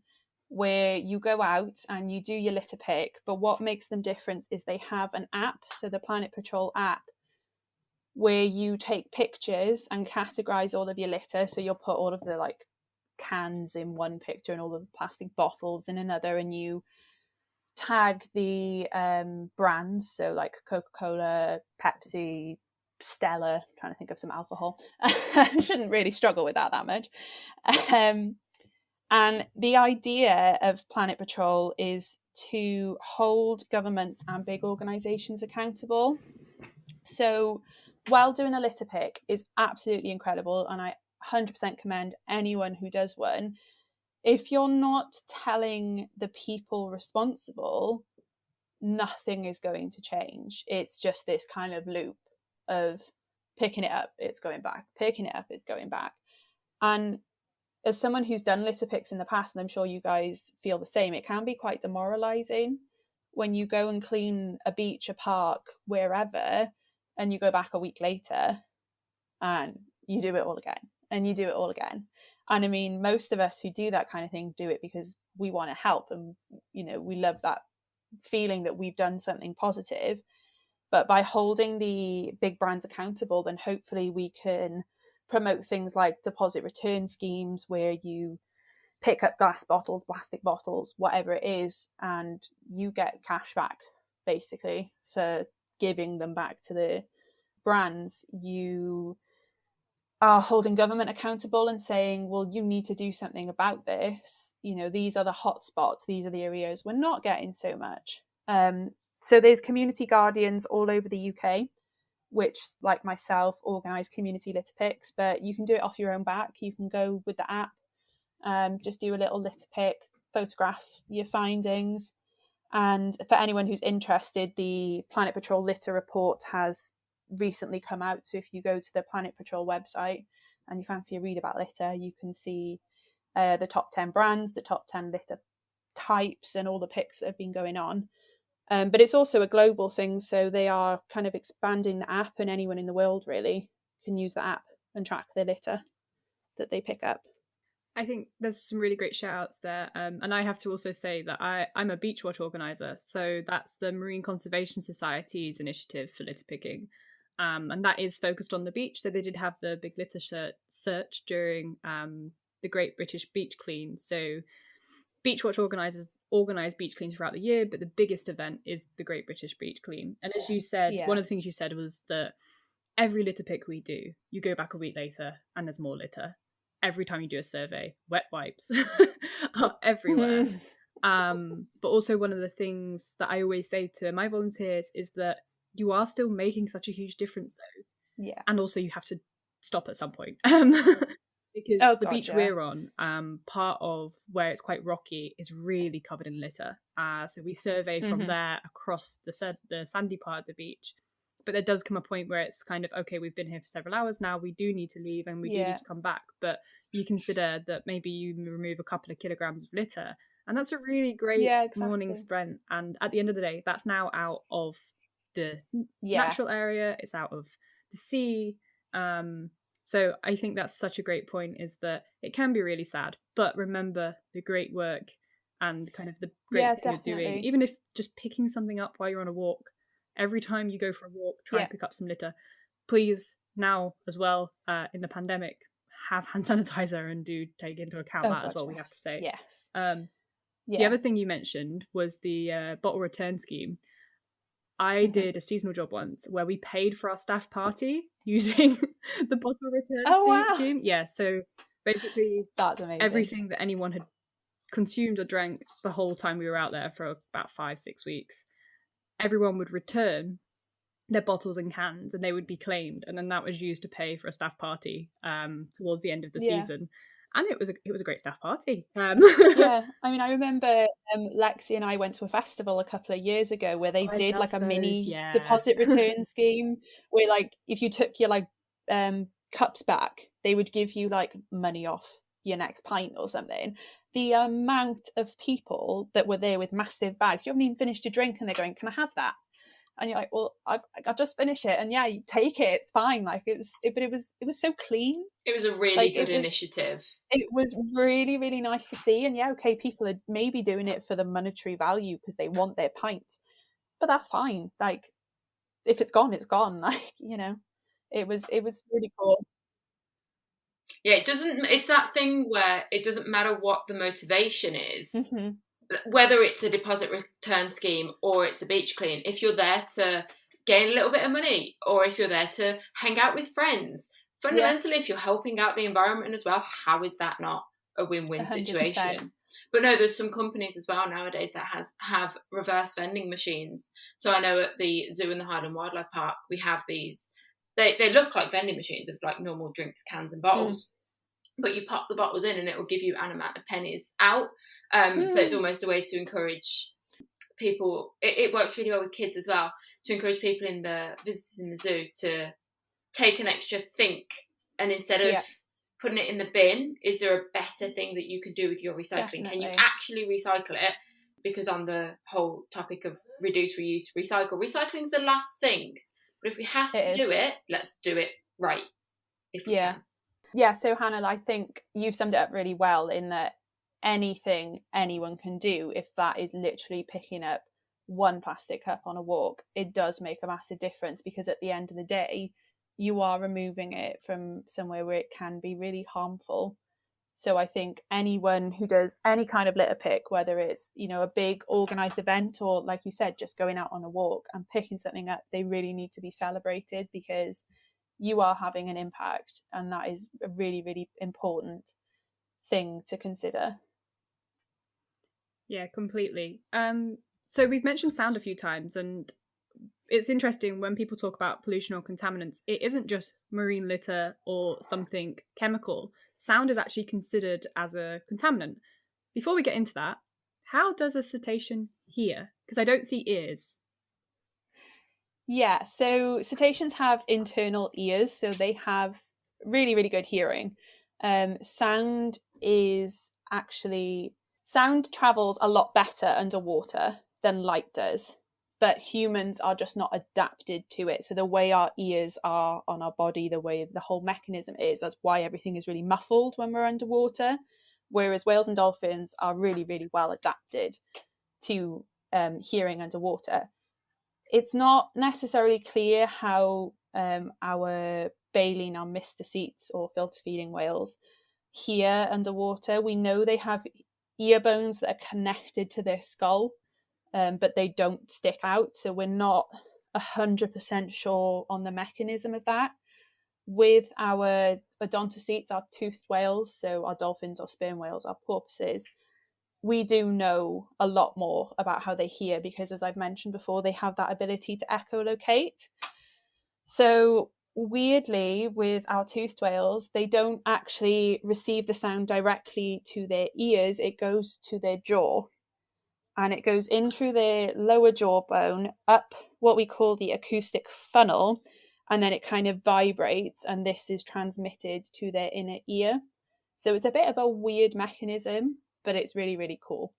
Speaker 3: where you go out and you do your litter pick, but what makes them different is they have an app, so the Planet Patrol app, where you take pictures and categorise all of your litter. So you'll put all of the cans in one picture and all of the plastic bottles in another, and you tag the brands, so like Coca-Cola, Pepsi, Stella. I'm trying to think of some alcohol. I shouldn't really struggle with that much. And the idea of Planet Patrol is to hold governments and big organisations accountable. So while doing a litter pick is absolutely incredible, and I 100% commend anyone who does one, if you're not telling the people responsible, nothing is going to change. It's just this kind of loop of picking it up, it's going back, picking it up, it's going back. And as someone who's done litter picks in the past, and I'm sure you guys feel the same, it can be quite demoralising when you go and clean a beach, a park, wherever, and you go back a week later and you do it all again, and you do it all again. And I mean, most of us who do that kind of thing do it because we want to help, and we love that feeling that we've done something positive. But by holding the big brands accountable, then hopefully we can promote things like deposit return schemes where you pick up glass bottles, plastic bottles, whatever it is, and you get cash back basically for giving them back to the brands. You are holding government accountable and saying, well, you need to do something about this. These are the hot spots, these are the areas we're not getting so much. So there's community guardians all over the UK, which, like myself, organise community litter picks, but you can do it off your own back. You can go with the app, just do a little litter pick, photograph your findings, And for anyone who's interested, the Planet Patrol litter report has recently come out. So if you go to the Planet Patrol website and you fancy a read about litter, you can see the top 10 brands, the top 10 litter types, and all the picks that have been going on. But it's also a global thing, so they are kind of expanding the app, and anyone in the world really can use the app and track their litter that they pick up.
Speaker 2: I think there's some really great shout outs there. And I have to also say that I'm a beach watch organiser, so that's the Marine Conservation Society's initiative for litter picking. And that is focused on the beach. So they did have the big litter search during the Great British Beach Clean. So beach watch organisers organise beach cleans throughout the year, but the biggest event is the Great British Beach Clean. And as you said, one of the things you said was that every litter pick we do, you go back a week later and there's more litter. Every time you do a survey, wet wipes are everywhere. But also one of the things that I always say to my volunteers is that you are still making such a huge difference though. Yeah. And also you have to stop at some point. Because the beach we're on, part of where it's quite rocky is really covered in litter. So we survey from there across the sandy part of the beach. But there does come a point where it's kind of, okay, we've been here for several hours now, we do need to leave and we do need to come back. But you consider that maybe you remove a couple of kilograms of litter, and that's a really great morning sprint. And at the end of the day, that's now out of the natural area, it's out of the sea. So I think that's such a great point, is that it can be really sad, but remember the great work and kind of the great thing you're doing. Even if just picking something up while you're on a walk, every time you go for a walk, try and pick up some litter. Please, now as well, in the pandemic, have hand sanitizer and do take into account that as well, we have to say.
Speaker 3: Yes.
Speaker 2: The other thing you mentioned was the bottle return scheme. I did a seasonal job once where we paid for our staff party using the bottle return scheme. Yeah, so basically
Speaker 3: that's amazing.
Speaker 2: Everything that anyone had consumed or drank the whole time we were out there for about 5-6 weeks, everyone would return their bottles and cans and they would be claimed, and then that was used to pay for a staff party towards the end of the season. And it was a great staff party.
Speaker 3: Yeah, I mean, I remember Lexi and I went to a festival a couple of years ago where they did like a mini deposit return scheme where, like, if you took your cups back, they would give you like money off your next pint or something. The amount of people that were there with massive bags, you haven't even finished your drink and they're going, "Can I have that?" And you're like, "Well, I'll just finish it." And yeah, you take it, it's fine. Like it was so clean.
Speaker 4: It was a really good initiative.
Speaker 3: It was really, really nice to see. And yeah, okay, people are maybe doing it for the monetary value because they want their pint, but that's fine. Like if it's gone, it's gone. Like, you know, it was really cool.
Speaker 4: Yeah, it's that thing where it doesn't matter what the motivation is, whether it's a deposit return scheme or it's a beach clean. If you're there to gain a little bit of money, or if you're there to hang out with friends, fundamentally, if you're helping out the environment as well, how is that not a win-win 100%. Situation? But no, there's some companies as well nowadays that have reverse vending machines. So I know at the zoo in the Highland Wildlife Park, we have these. They look like vending machines of like normal drinks, cans and bottles, but you pop the bottles in and it will give you an amount of pennies out. So it's almost a way to encourage people. It works really well with kids as well, to encourage people in the visitors in the zoo to take an extra think, and instead of putting it in the bin, is there a better thing that you can do with your recycling? Definitely. Can you actually recycle it? Because on the whole topic of reduce, reuse, recycle, recycling's the last thing. But if we have to do it, let's do it right. If we can.
Speaker 3: Yeah, so Hannah, I think you've summed it up really well in that anything anyone can do, if that is literally picking up one plastic cup on a walk, it does make a massive difference, because at the end of the day, you are removing it from somewhere where it can be really harmful. So I think anyone who does any kind of litter pick, whether it's, you know, a big organised event or, like you said, just going out on a walk and picking something up, they really need to be celebrated, because you are having an impact, and that is a really, really important thing to consider.
Speaker 2: Yeah, completely. So we've mentioned sound a few times, and it's interesting when people talk about pollution or contaminants, it isn't just marine litter or something chemical. Sound is actually considered as a contaminant. Before we get into that, how does a cetacean hear? Because I don't see ears.
Speaker 3: Yeah, so cetaceans have internal ears, so they have really, really good hearing. Sound travels a lot better underwater than light does, but humans are just not adapted to it. So the way our ears are on our body, the way the whole mechanism is, that's why everything is really muffled when we're underwater. Whereas whales and dolphins are really, really well adapted to hearing underwater. It's not necessarily clear how our baleen, our mysticetes or filter feeding whales hear underwater. We know they have ear bones that are connected to their skull, but they don't stick out. So we're not 100% sure on the mechanism of that. With our odontocetes, our toothed whales, so our dolphins, our sperm whales, our porpoises, we do know a lot more about how they hear because, as I've mentioned before, they have that ability to echolocate. So weirdly, with our toothed whales, they don't actually receive the sound directly to their ears. It goes to their jaw, and it goes in through their lower jawbone, up what we call the acoustic funnel, and then it kind of vibrates, and this is transmitted to their inner ear. So it's a bit of a weird mechanism, but it's really, really cool.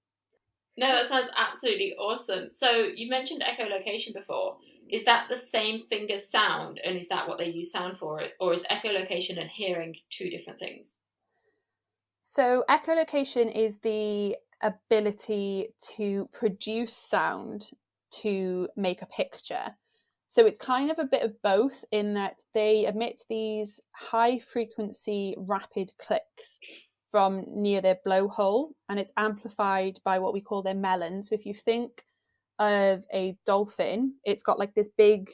Speaker 4: No, that sounds absolutely awesome. So you mentioned echolocation before. Is that the same thing as sound, and is that what they use sound for? Or is echolocation and hearing two different things?
Speaker 3: So echolocation is the ability to produce sound to make a picture. So it's kind of a bit of both in that they emit these high frequency rapid clicks from near their blowhole, and it's amplified by what we call their melon. So if you think of a dolphin, it's got like this big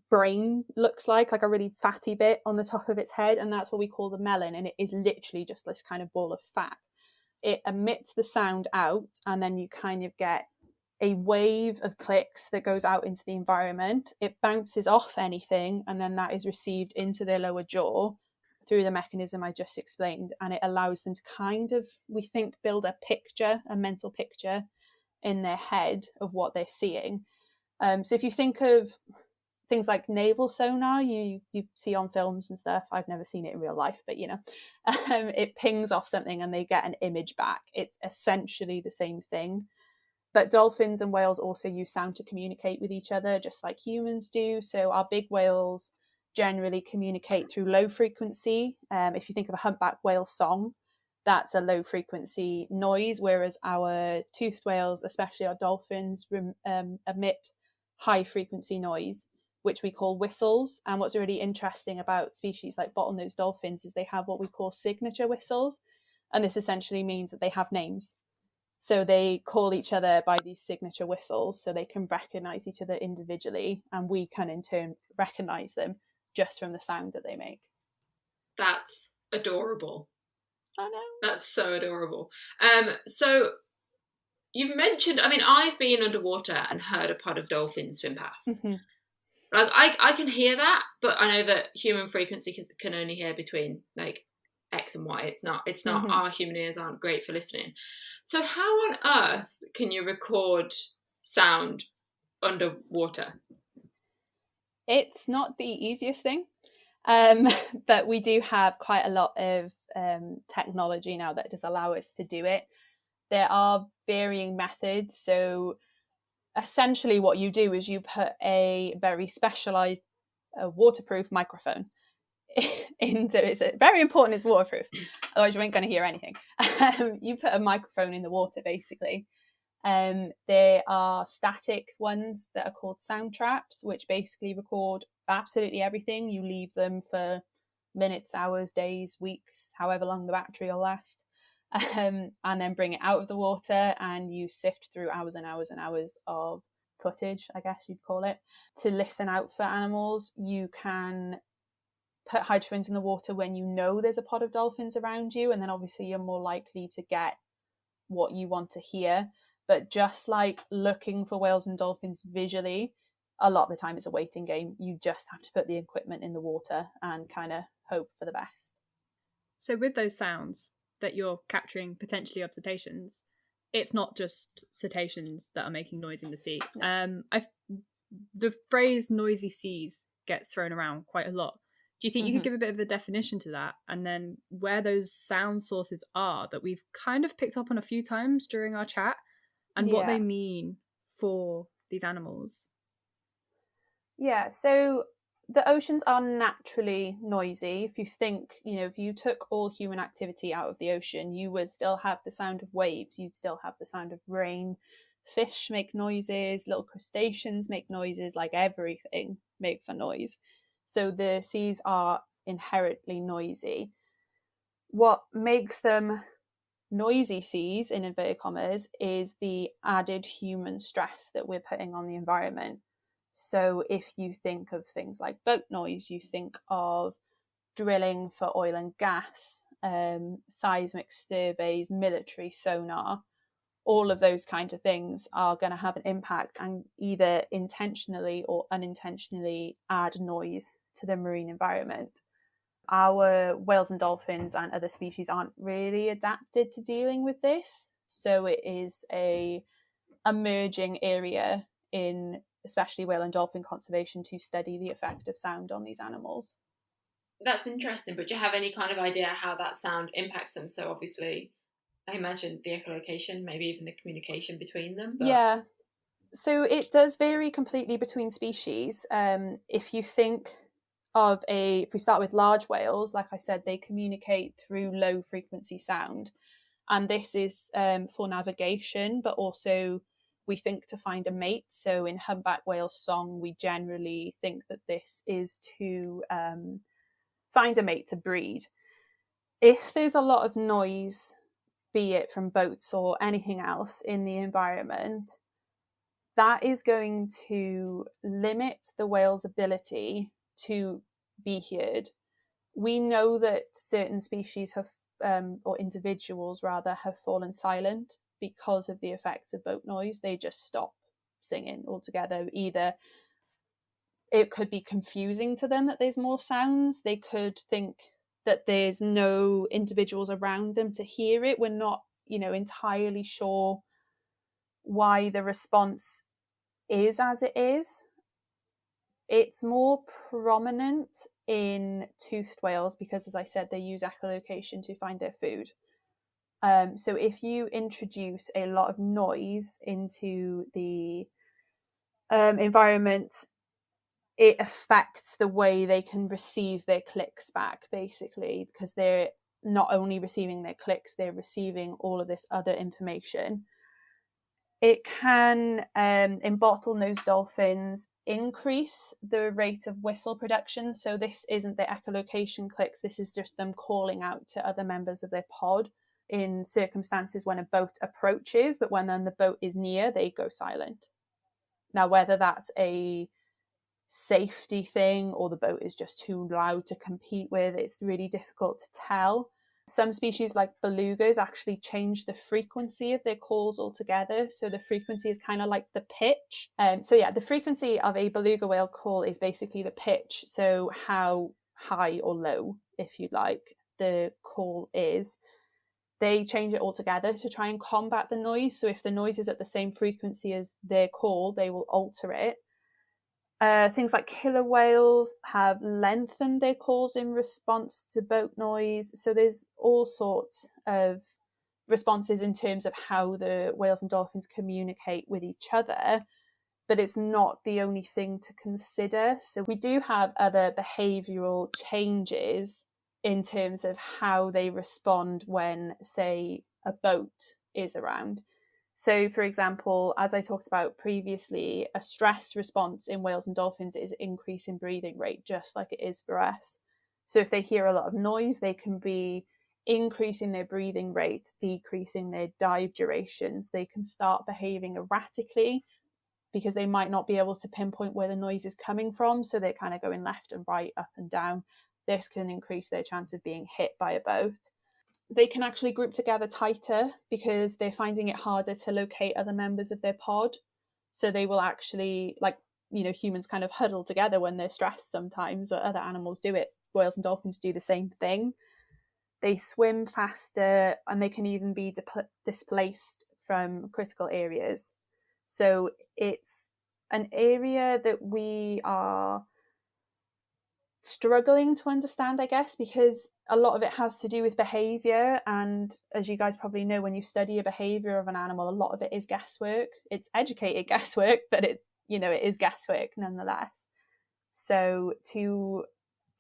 Speaker 3: brain, looks like a really fatty bit on the top of its head, and that's what we call the melon, and it is literally just this kind of ball of fat. It emits the sound out, and then you kind of get a wave of clicks that goes out into the environment. It bounces off anything, and then that is received into their lower jaw through the mechanism I just explained, and it allows them to kind of, we think, build a picture, a mental picture in their head of what they're seeing. So if you think of things like naval sonar you see on films and stuff, I've never seen it in real life, but it pings off something and they get an image back. It's essentially the same thing. But dolphins and whales also use sound to communicate with each other, just like humans do. So our big whales generally communicate through low frequency. If you think of a humpback whale song, that's a low frequency noise, whereas our toothed whales, especially our dolphins, emit high frequency noise, which we call whistles. And what's really interesting about species like bottlenose dolphins is they have what we call signature whistles. And this essentially means that they have names. So they call each other by these signature whistles so they can recognize each other individually, and we can in turn recognize them just from the sound that they make.
Speaker 4: That's adorable.
Speaker 3: I know.
Speaker 4: That's so adorable. So you've mentioned, I've been underwater and heard a pod of dolphins swim past.
Speaker 3: Mm-hmm.
Speaker 4: Like I can hear that, but I know that human frequency can only hear between like X and Y. It's not
Speaker 3: Mm-hmm.
Speaker 4: Our human ears aren't great for listening. So how on earth can you record sound underwater?
Speaker 3: It's not the easiest thing, but we do have quite a lot of technology now that does allow us to do it. There are varying methods. So essentially what you do is you put a very specialized waterproof microphone into it's very important it's waterproof, otherwise you ain't going to hear anything. You put a microphone in the water basically. There are static ones that are called sound traps, which basically record absolutely everything. You leave them for minutes, hours, days, weeks, however long the battery will last, and then bring it out of the water, and you sift through hours and hours and hours of footage, I guess you'd call it, to listen out for animals. You can put hydrophones in the water when you know there's a pod of dolphins around you, and then obviously you're more likely to get what you want to hear. But just like looking for whales and dolphins visually, a lot of the time it's a waiting game. You just have to put the equipment in the water and kind of hope for the best.
Speaker 2: So with those sounds that you're capturing potentially of cetaceans, it's not just cetaceans that are making noise in the sea.
Speaker 3: No.
Speaker 2: The phrase noisy seas gets thrown around quite a lot. Do you think you could give a bit of a definition to that, and then where those sound sources are that we've kind of picked up on a few times during our chat, and what they mean for these animals?
Speaker 3: Yeah, so the oceans are naturally noisy. If you think, if you took all human activity out of the ocean, you would still have the sound of waves, you'd still have the sound of rain. Fish make noises, little crustaceans make noises, like everything makes a noise. So the seas are inherently noisy. What makes them noisy seas, in inverted commas, is the added human stress that we're putting on the environment. So if you think of things like boat noise, you think of drilling for oil and gas, seismic surveys, military sonar. All of those kinds of things are going to have an impact and either intentionally or unintentionally add noise to the marine environment. Our whales and dolphins and other species aren't really adapted to dealing with this. So it is a emerging area in especially whale and dolphin conservation to study the effect of sound on these animals.
Speaker 4: That's interesting, but do you have any kind of idea how that sound impacts them? So obviously, I imagine the echolocation, maybe even the communication between them. But...
Speaker 3: Yeah, so it does vary completely between species. If you think of if we start with large whales, like I said, they communicate through low frequency sound. And this is for navigation, but also we think to find a mate. So in humpback whale song, we generally think that this is to find a mate to breed. If there's a lot of noise, be it from boats or anything else in the environment, that is going to limit the whale's ability to be heard. We know that certain species have, or individuals rather, have fallen silent because of the effects of boat noise. They just stop singing altogether. Either it could be confusing to them that there's more sounds. They could think that there's no individuals around them to hear it. We're not, entirely sure why the response is as it is. It's more prominent in toothed whales because, as I said, they use echolocation to find their food. So if you introduce a lot of noise into the environment, it affects the way they can receive their clicks back, basically, because they're not only receiving their clicks, they're receiving all of this other information. It can, in bottlenose dolphins, increase the rate of whistle production. So this isn't the echolocation clicks, this is just them calling out to other members of their pod in circumstances when a boat approaches, but when then the boat is near, they go silent. Now, whether that's a safety thing or the boat is just too loud to compete with, it's really difficult to tell. Some species like belugas actually change the frequency of their calls altogether. So the frequency is kind of like the pitch. The frequency of a beluga whale call is basically the pitch. So how high or low, if you like, the call is. They change it altogether to try and combat the noise. So if the noise is at the same frequency as their call, they will alter it. Things like killer whales have lengthened their calls in response to boat noise. So there's all sorts of responses in terms of how the whales and dolphins communicate with each other, but it's not the only thing to consider. So we do have other behavioural changes in terms of how they respond when, say, a boat is around. So, for example, as I talked about previously, a stress response in whales and dolphins is an increase in breathing rate, just like it is for us. So if they hear a lot of noise, they can be increasing their breathing rate, decreasing their dive durations. They can start behaving erratically because they might not be able to pinpoint where the noise is coming from. So they're kind of going left and right, up and down. This can increase their chance of being hit by a boat. They can actually group together tighter because they're finding it harder to locate other members of their pod. So they will actually, humans kind of huddle together when they're stressed sometimes, or other animals do it. Whales and dolphins do the same thing. They swim faster, and they can even be displaced from critical areas. So it's an area that we are struggling to understand, I guess, because a lot of it has to do with behavior. And as you guys probably know, when you study a behavior of an animal, a lot of it is guesswork. It's educated guesswork, but it is guesswork nonetheless. So to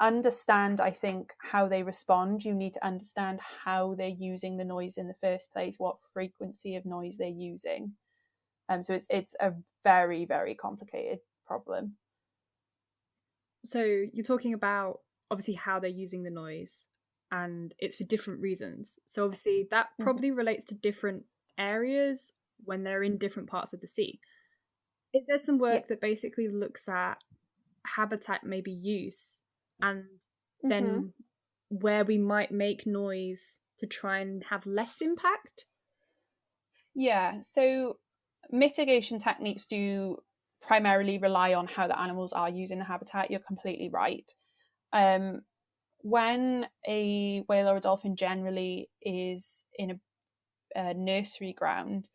Speaker 3: understand, I think, how they respond, you need to understand how they're using the noise in the first place, what frequency of noise they're using. So it's a very, very complicated problem.
Speaker 2: So you're talking about obviously how they're using the noise, and it's for different reasons. So obviously that probably relates to different areas when they're in different parts of the sea. Is there some work that basically looks at habitat maybe use and then where we might make noise to try and have less impact?
Speaker 3: Yeah, so mitigation techniques do primarily rely on how the animals are using the habitat. You're completely right. When a whale or a dolphin generally is in a nursery ground,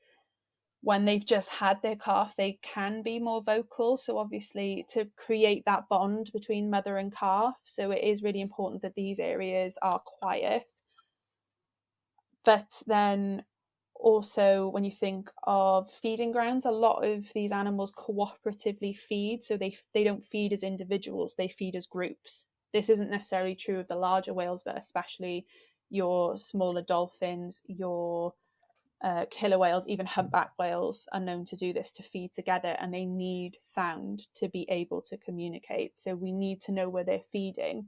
Speaker 3: when they've just had their calf, they can be more vocal. So obviously to create that bond between mother and calf, so it is really important that these areas are quiet. But then also when you think of feeding grounds, a lot of these animals cooperatively feed. So they don't feed as individuals, they feed as groups. This isn't necessarily true of the larger whales, but especially your smaller dolphins, your killer whales, even humpback whales are known to do this, to feed together, and they need sound to be able to communicate. So we need to know where they're feeding.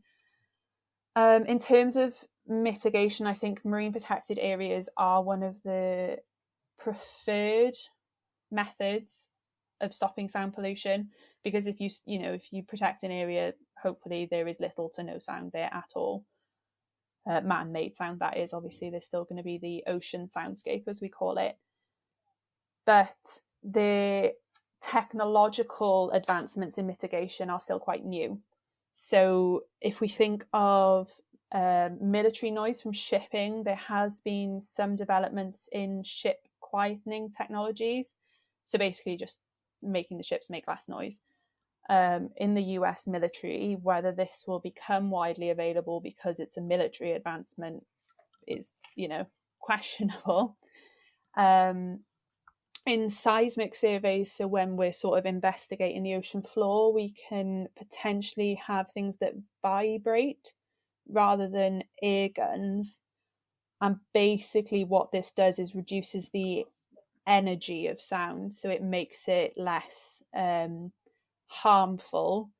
Speaker 3: In terms of mitigation, I think marine protected areas are one of the preferred methods of stopping sound pollution, because if you protect an area, hopefully there is little to no sound there at all. Man-made sound, that is. Obviously there's still going to be the ocean soundscape, as we call it, but the technological advancements in mitigation are still quite new. So if we think of military noise from shipping, there has been some developments in ship quietening technologies, so basically just making the ships make less noise. In the US military, whether this will become widely available because it's a military advancement is, questionable. In seismic surveys, so when we're sort of investigating the ocean floor, we can potentially have things that vibrate rather than air guns. And basically what this does is reduces the energy of sound, so it makes it less harmful.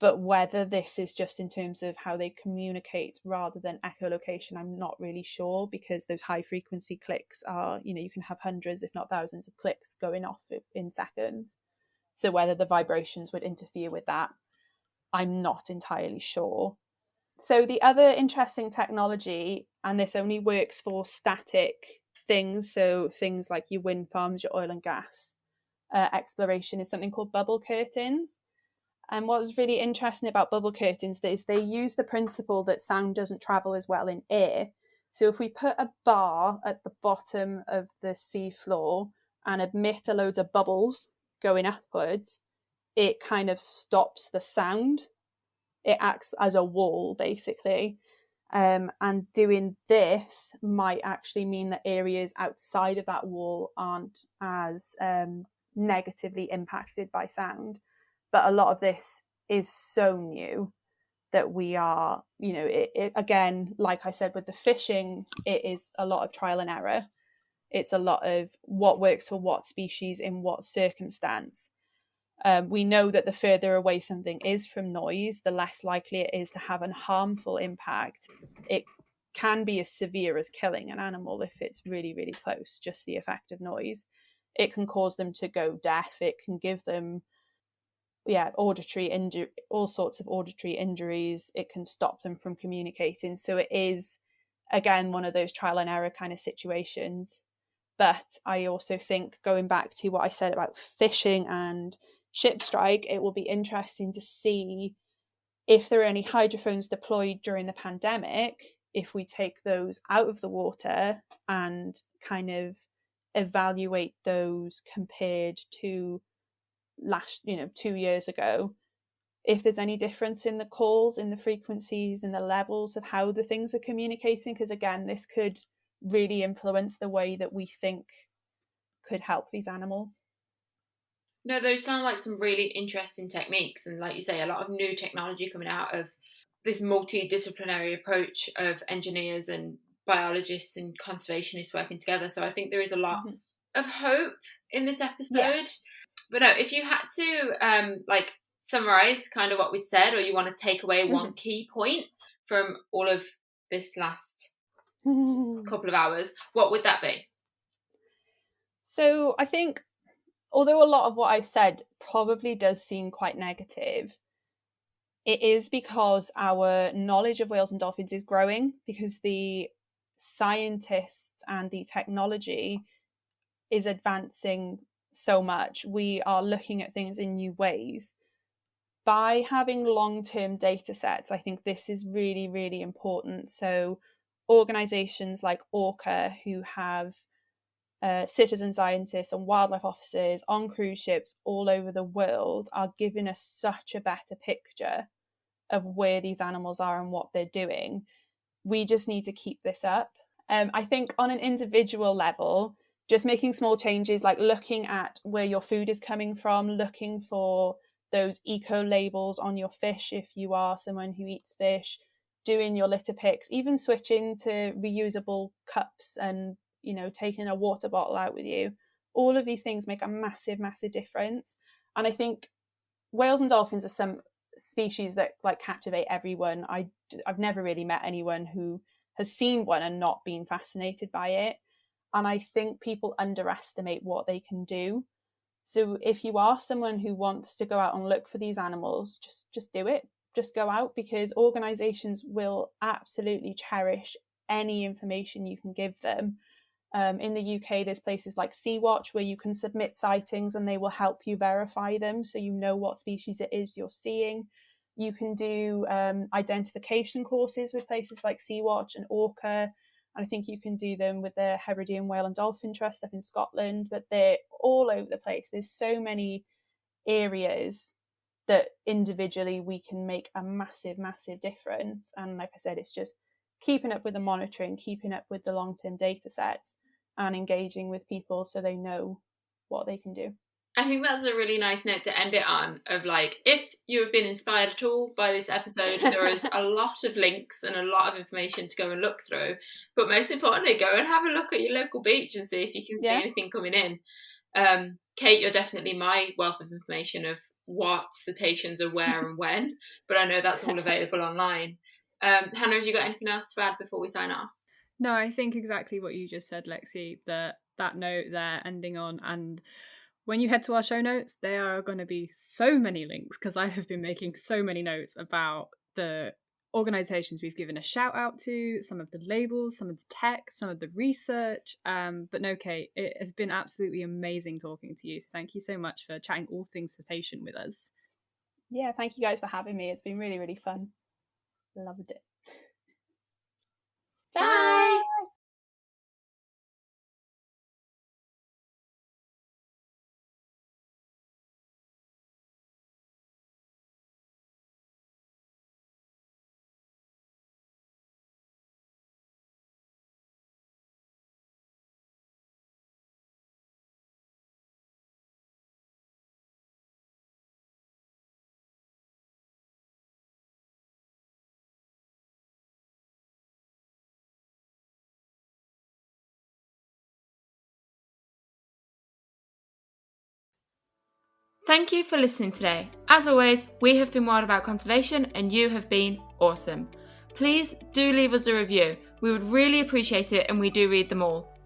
Speaker 3: But whether this is just in terms of how they communicate rather than echolocation, I'm not really sure, because those high frequency clicks are, you can have hundreds if not thousands of clicks going off in seconds. So whether the vibrations would interfere with that, I'm not entirely sure. So the other interesting technology, and this only works for static things, so things like your wind farms, your oil and gas exploration, is something called bubble curtains. And what was really interesting about bubble curtains is they use the principle that sound doesn't travel as well in air. So if we put a bar at the bottom of the sea floor and emit a load of bubbles going upwards, it kind of stops the sound. It acts as a wall, basically. And doing this might actually mean that areas outside of that wall aren't as negatively impacted by sound. But a lot of this is so new that we are, it again, like I said, with the fishing, it is a lot of trial and error. It's a lot of what works for what species in what circumstance. We know that the further away something is from noise, the less likely it is to have a harmful impact. It can be as severe as killing an animal if it's really, really close, just the effect of noise. It can cause them to go deaf. It can give them auditory injury, all sorts of auditory injuries. It can stop them from communicating. So it is, again, one of those trial and error kind of situations. But I also think, going back to what I said about fishing and ship strike, it will be interesting to see if there are any hydrophones deployed during the pandemic, if we take those out of the water and kind of evaluate those compared to 2 years ago, if there's any difference in the calls, in the frequencies, in the levels of how the things are communicating, because again, this could really influence the way that we think could help these animals.
Speaker 4: No, those sound like some really interesting techniques, and like you say, a lot of new technology coming out of this multidisciplinary approach of engineers and biologists and conservationists working together. So I think there is a lot of hope in this episode. Yeah. But no, if you had to summarize kind of what we'd said, or you want to take away one key point from all of this last couple of hours, what would that be?
Speaker 3: So I think, although a lot of what I've said probably does seem quite negative, it is because our knowledge of whales and dolphins is growing, because the scientists and the technology is advancing so much. We are looking at things in new ways. By having long-term data sets, I think this is really, really important. So organisations like Orca, who have citizen scientists and wildlife officers on cruise ships all over the world, are giving us such a better picture of where these animals are and what they're doing. We just need to keep this up. I think on an individual level, just making small changes, like looking at where your food is coming from, looking for those eco labels on your fish if you are someone who eats fish, doing your litter picks, even switching to reusable cups and, taking a water bottle out with you. All of these things make a massive, massive difference. And I think whales and dolphins are some species that captivate everyone. I've never really met anyone who has seen one and not been fascinated by it. And I think people underestimate what they can do. So if you are someone who wants to go out and look for these animals, just do it. Just go out, because organisations will absolutely cherish any information you can give them. In the UK, there's places like Sea-Watch where you can submit sightings and they will help you verify them, so you know what species it is you're seeing. You can do identification courses with places like Sea-Watch and Orca. And I think you can do them with the Hebridean Whale and Dolphin Trust up in Scotland, but they're all over the place. There's so many areas that individually we can make a massive, massive difference. And like I said, it's just keeping up with the monitoring, keeping up with the long-term data sets, and engaging with people so they know what they can do.
Speaker 4: I think that's a really nice note to end it on, of if you have been inspired at all by this episode, there is a lot of links and a lot of information to go and look through. But most importantly, go and have a look at your local beach and see if you can see anything coming in. Kate, you're definitely my wealth of information of what cetaceans are where and when, but I know that's all available online. Hannah, have you got anything else to add before we sign off?
Speaker 2: No, I think exactly what you just said, Lexi, that note there ending on, and when you head to our show notes, there are going to be so many links, because I have been making so many notes about the organisations we've given a shout out to, some of the labels, some of the tech, some of the research. But no, Kate, it has been absolutely amazing talking to you. So thank you so much for chatting all things cetacean with us.
Speaker 3: Yeah, thank you guys for having me. It's been really, really fun. Loved it.
Speaker 4: Bye. Thank you for listening today. As always, we have been Wild About Conservation and you have been awesome. Please do leave us a review. We would really appreciate it, and we do read them all.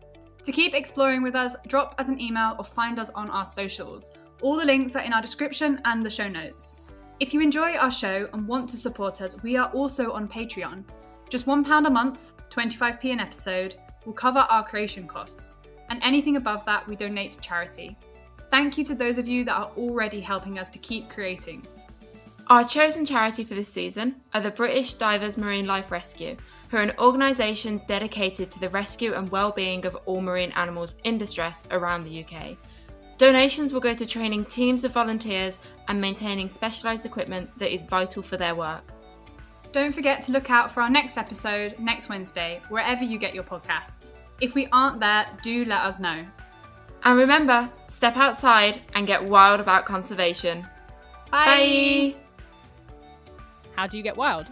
Speaker 2: To keep exploring with us, drop us an email or find us on our socials. All the links are in our description and the show notes. If you enjoy our show and want to support us, we are also on Patreon. Just £1 a month, 25p an episode, will cover our creation costs, and anything above that we donate to charity. Thank you to those of you that are already helping us to keep creating.
Speaker 1: Our chosen charity for this season are the British Divers Marine Life Rescue, who are an organisation dedicated to the rescue and well-being of all marine animals in distress around the UK. Donations will go to training teams of volunteers and maintaining specialised equipment that is vital for their work.
Speaker 5: Don't forget to look out for our next episode next Wednesday, wherever you get your podcasts. If we aren't there, do let us know.
Speaker 1: And remember, step outside and get wild about conservation. Bye!
Speaker 2: How do you get wild?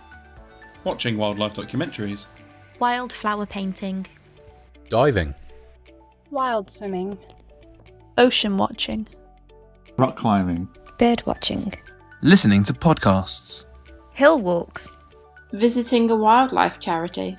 Speaker 6: Watching wildlife documentaries.
Speaker 7: Wildflower painting.
Speaker 8: Diving.
Speaker 9: Wild swimming.
Speaker 10: Ocean watching.
Speaker 11: Rock climbing.
Speaker 9: Bird watching.
Speaker 12: Listening to podcasts.
Speaker 7: Hill walks.
Speaker 4: Visiting a wildlife charity.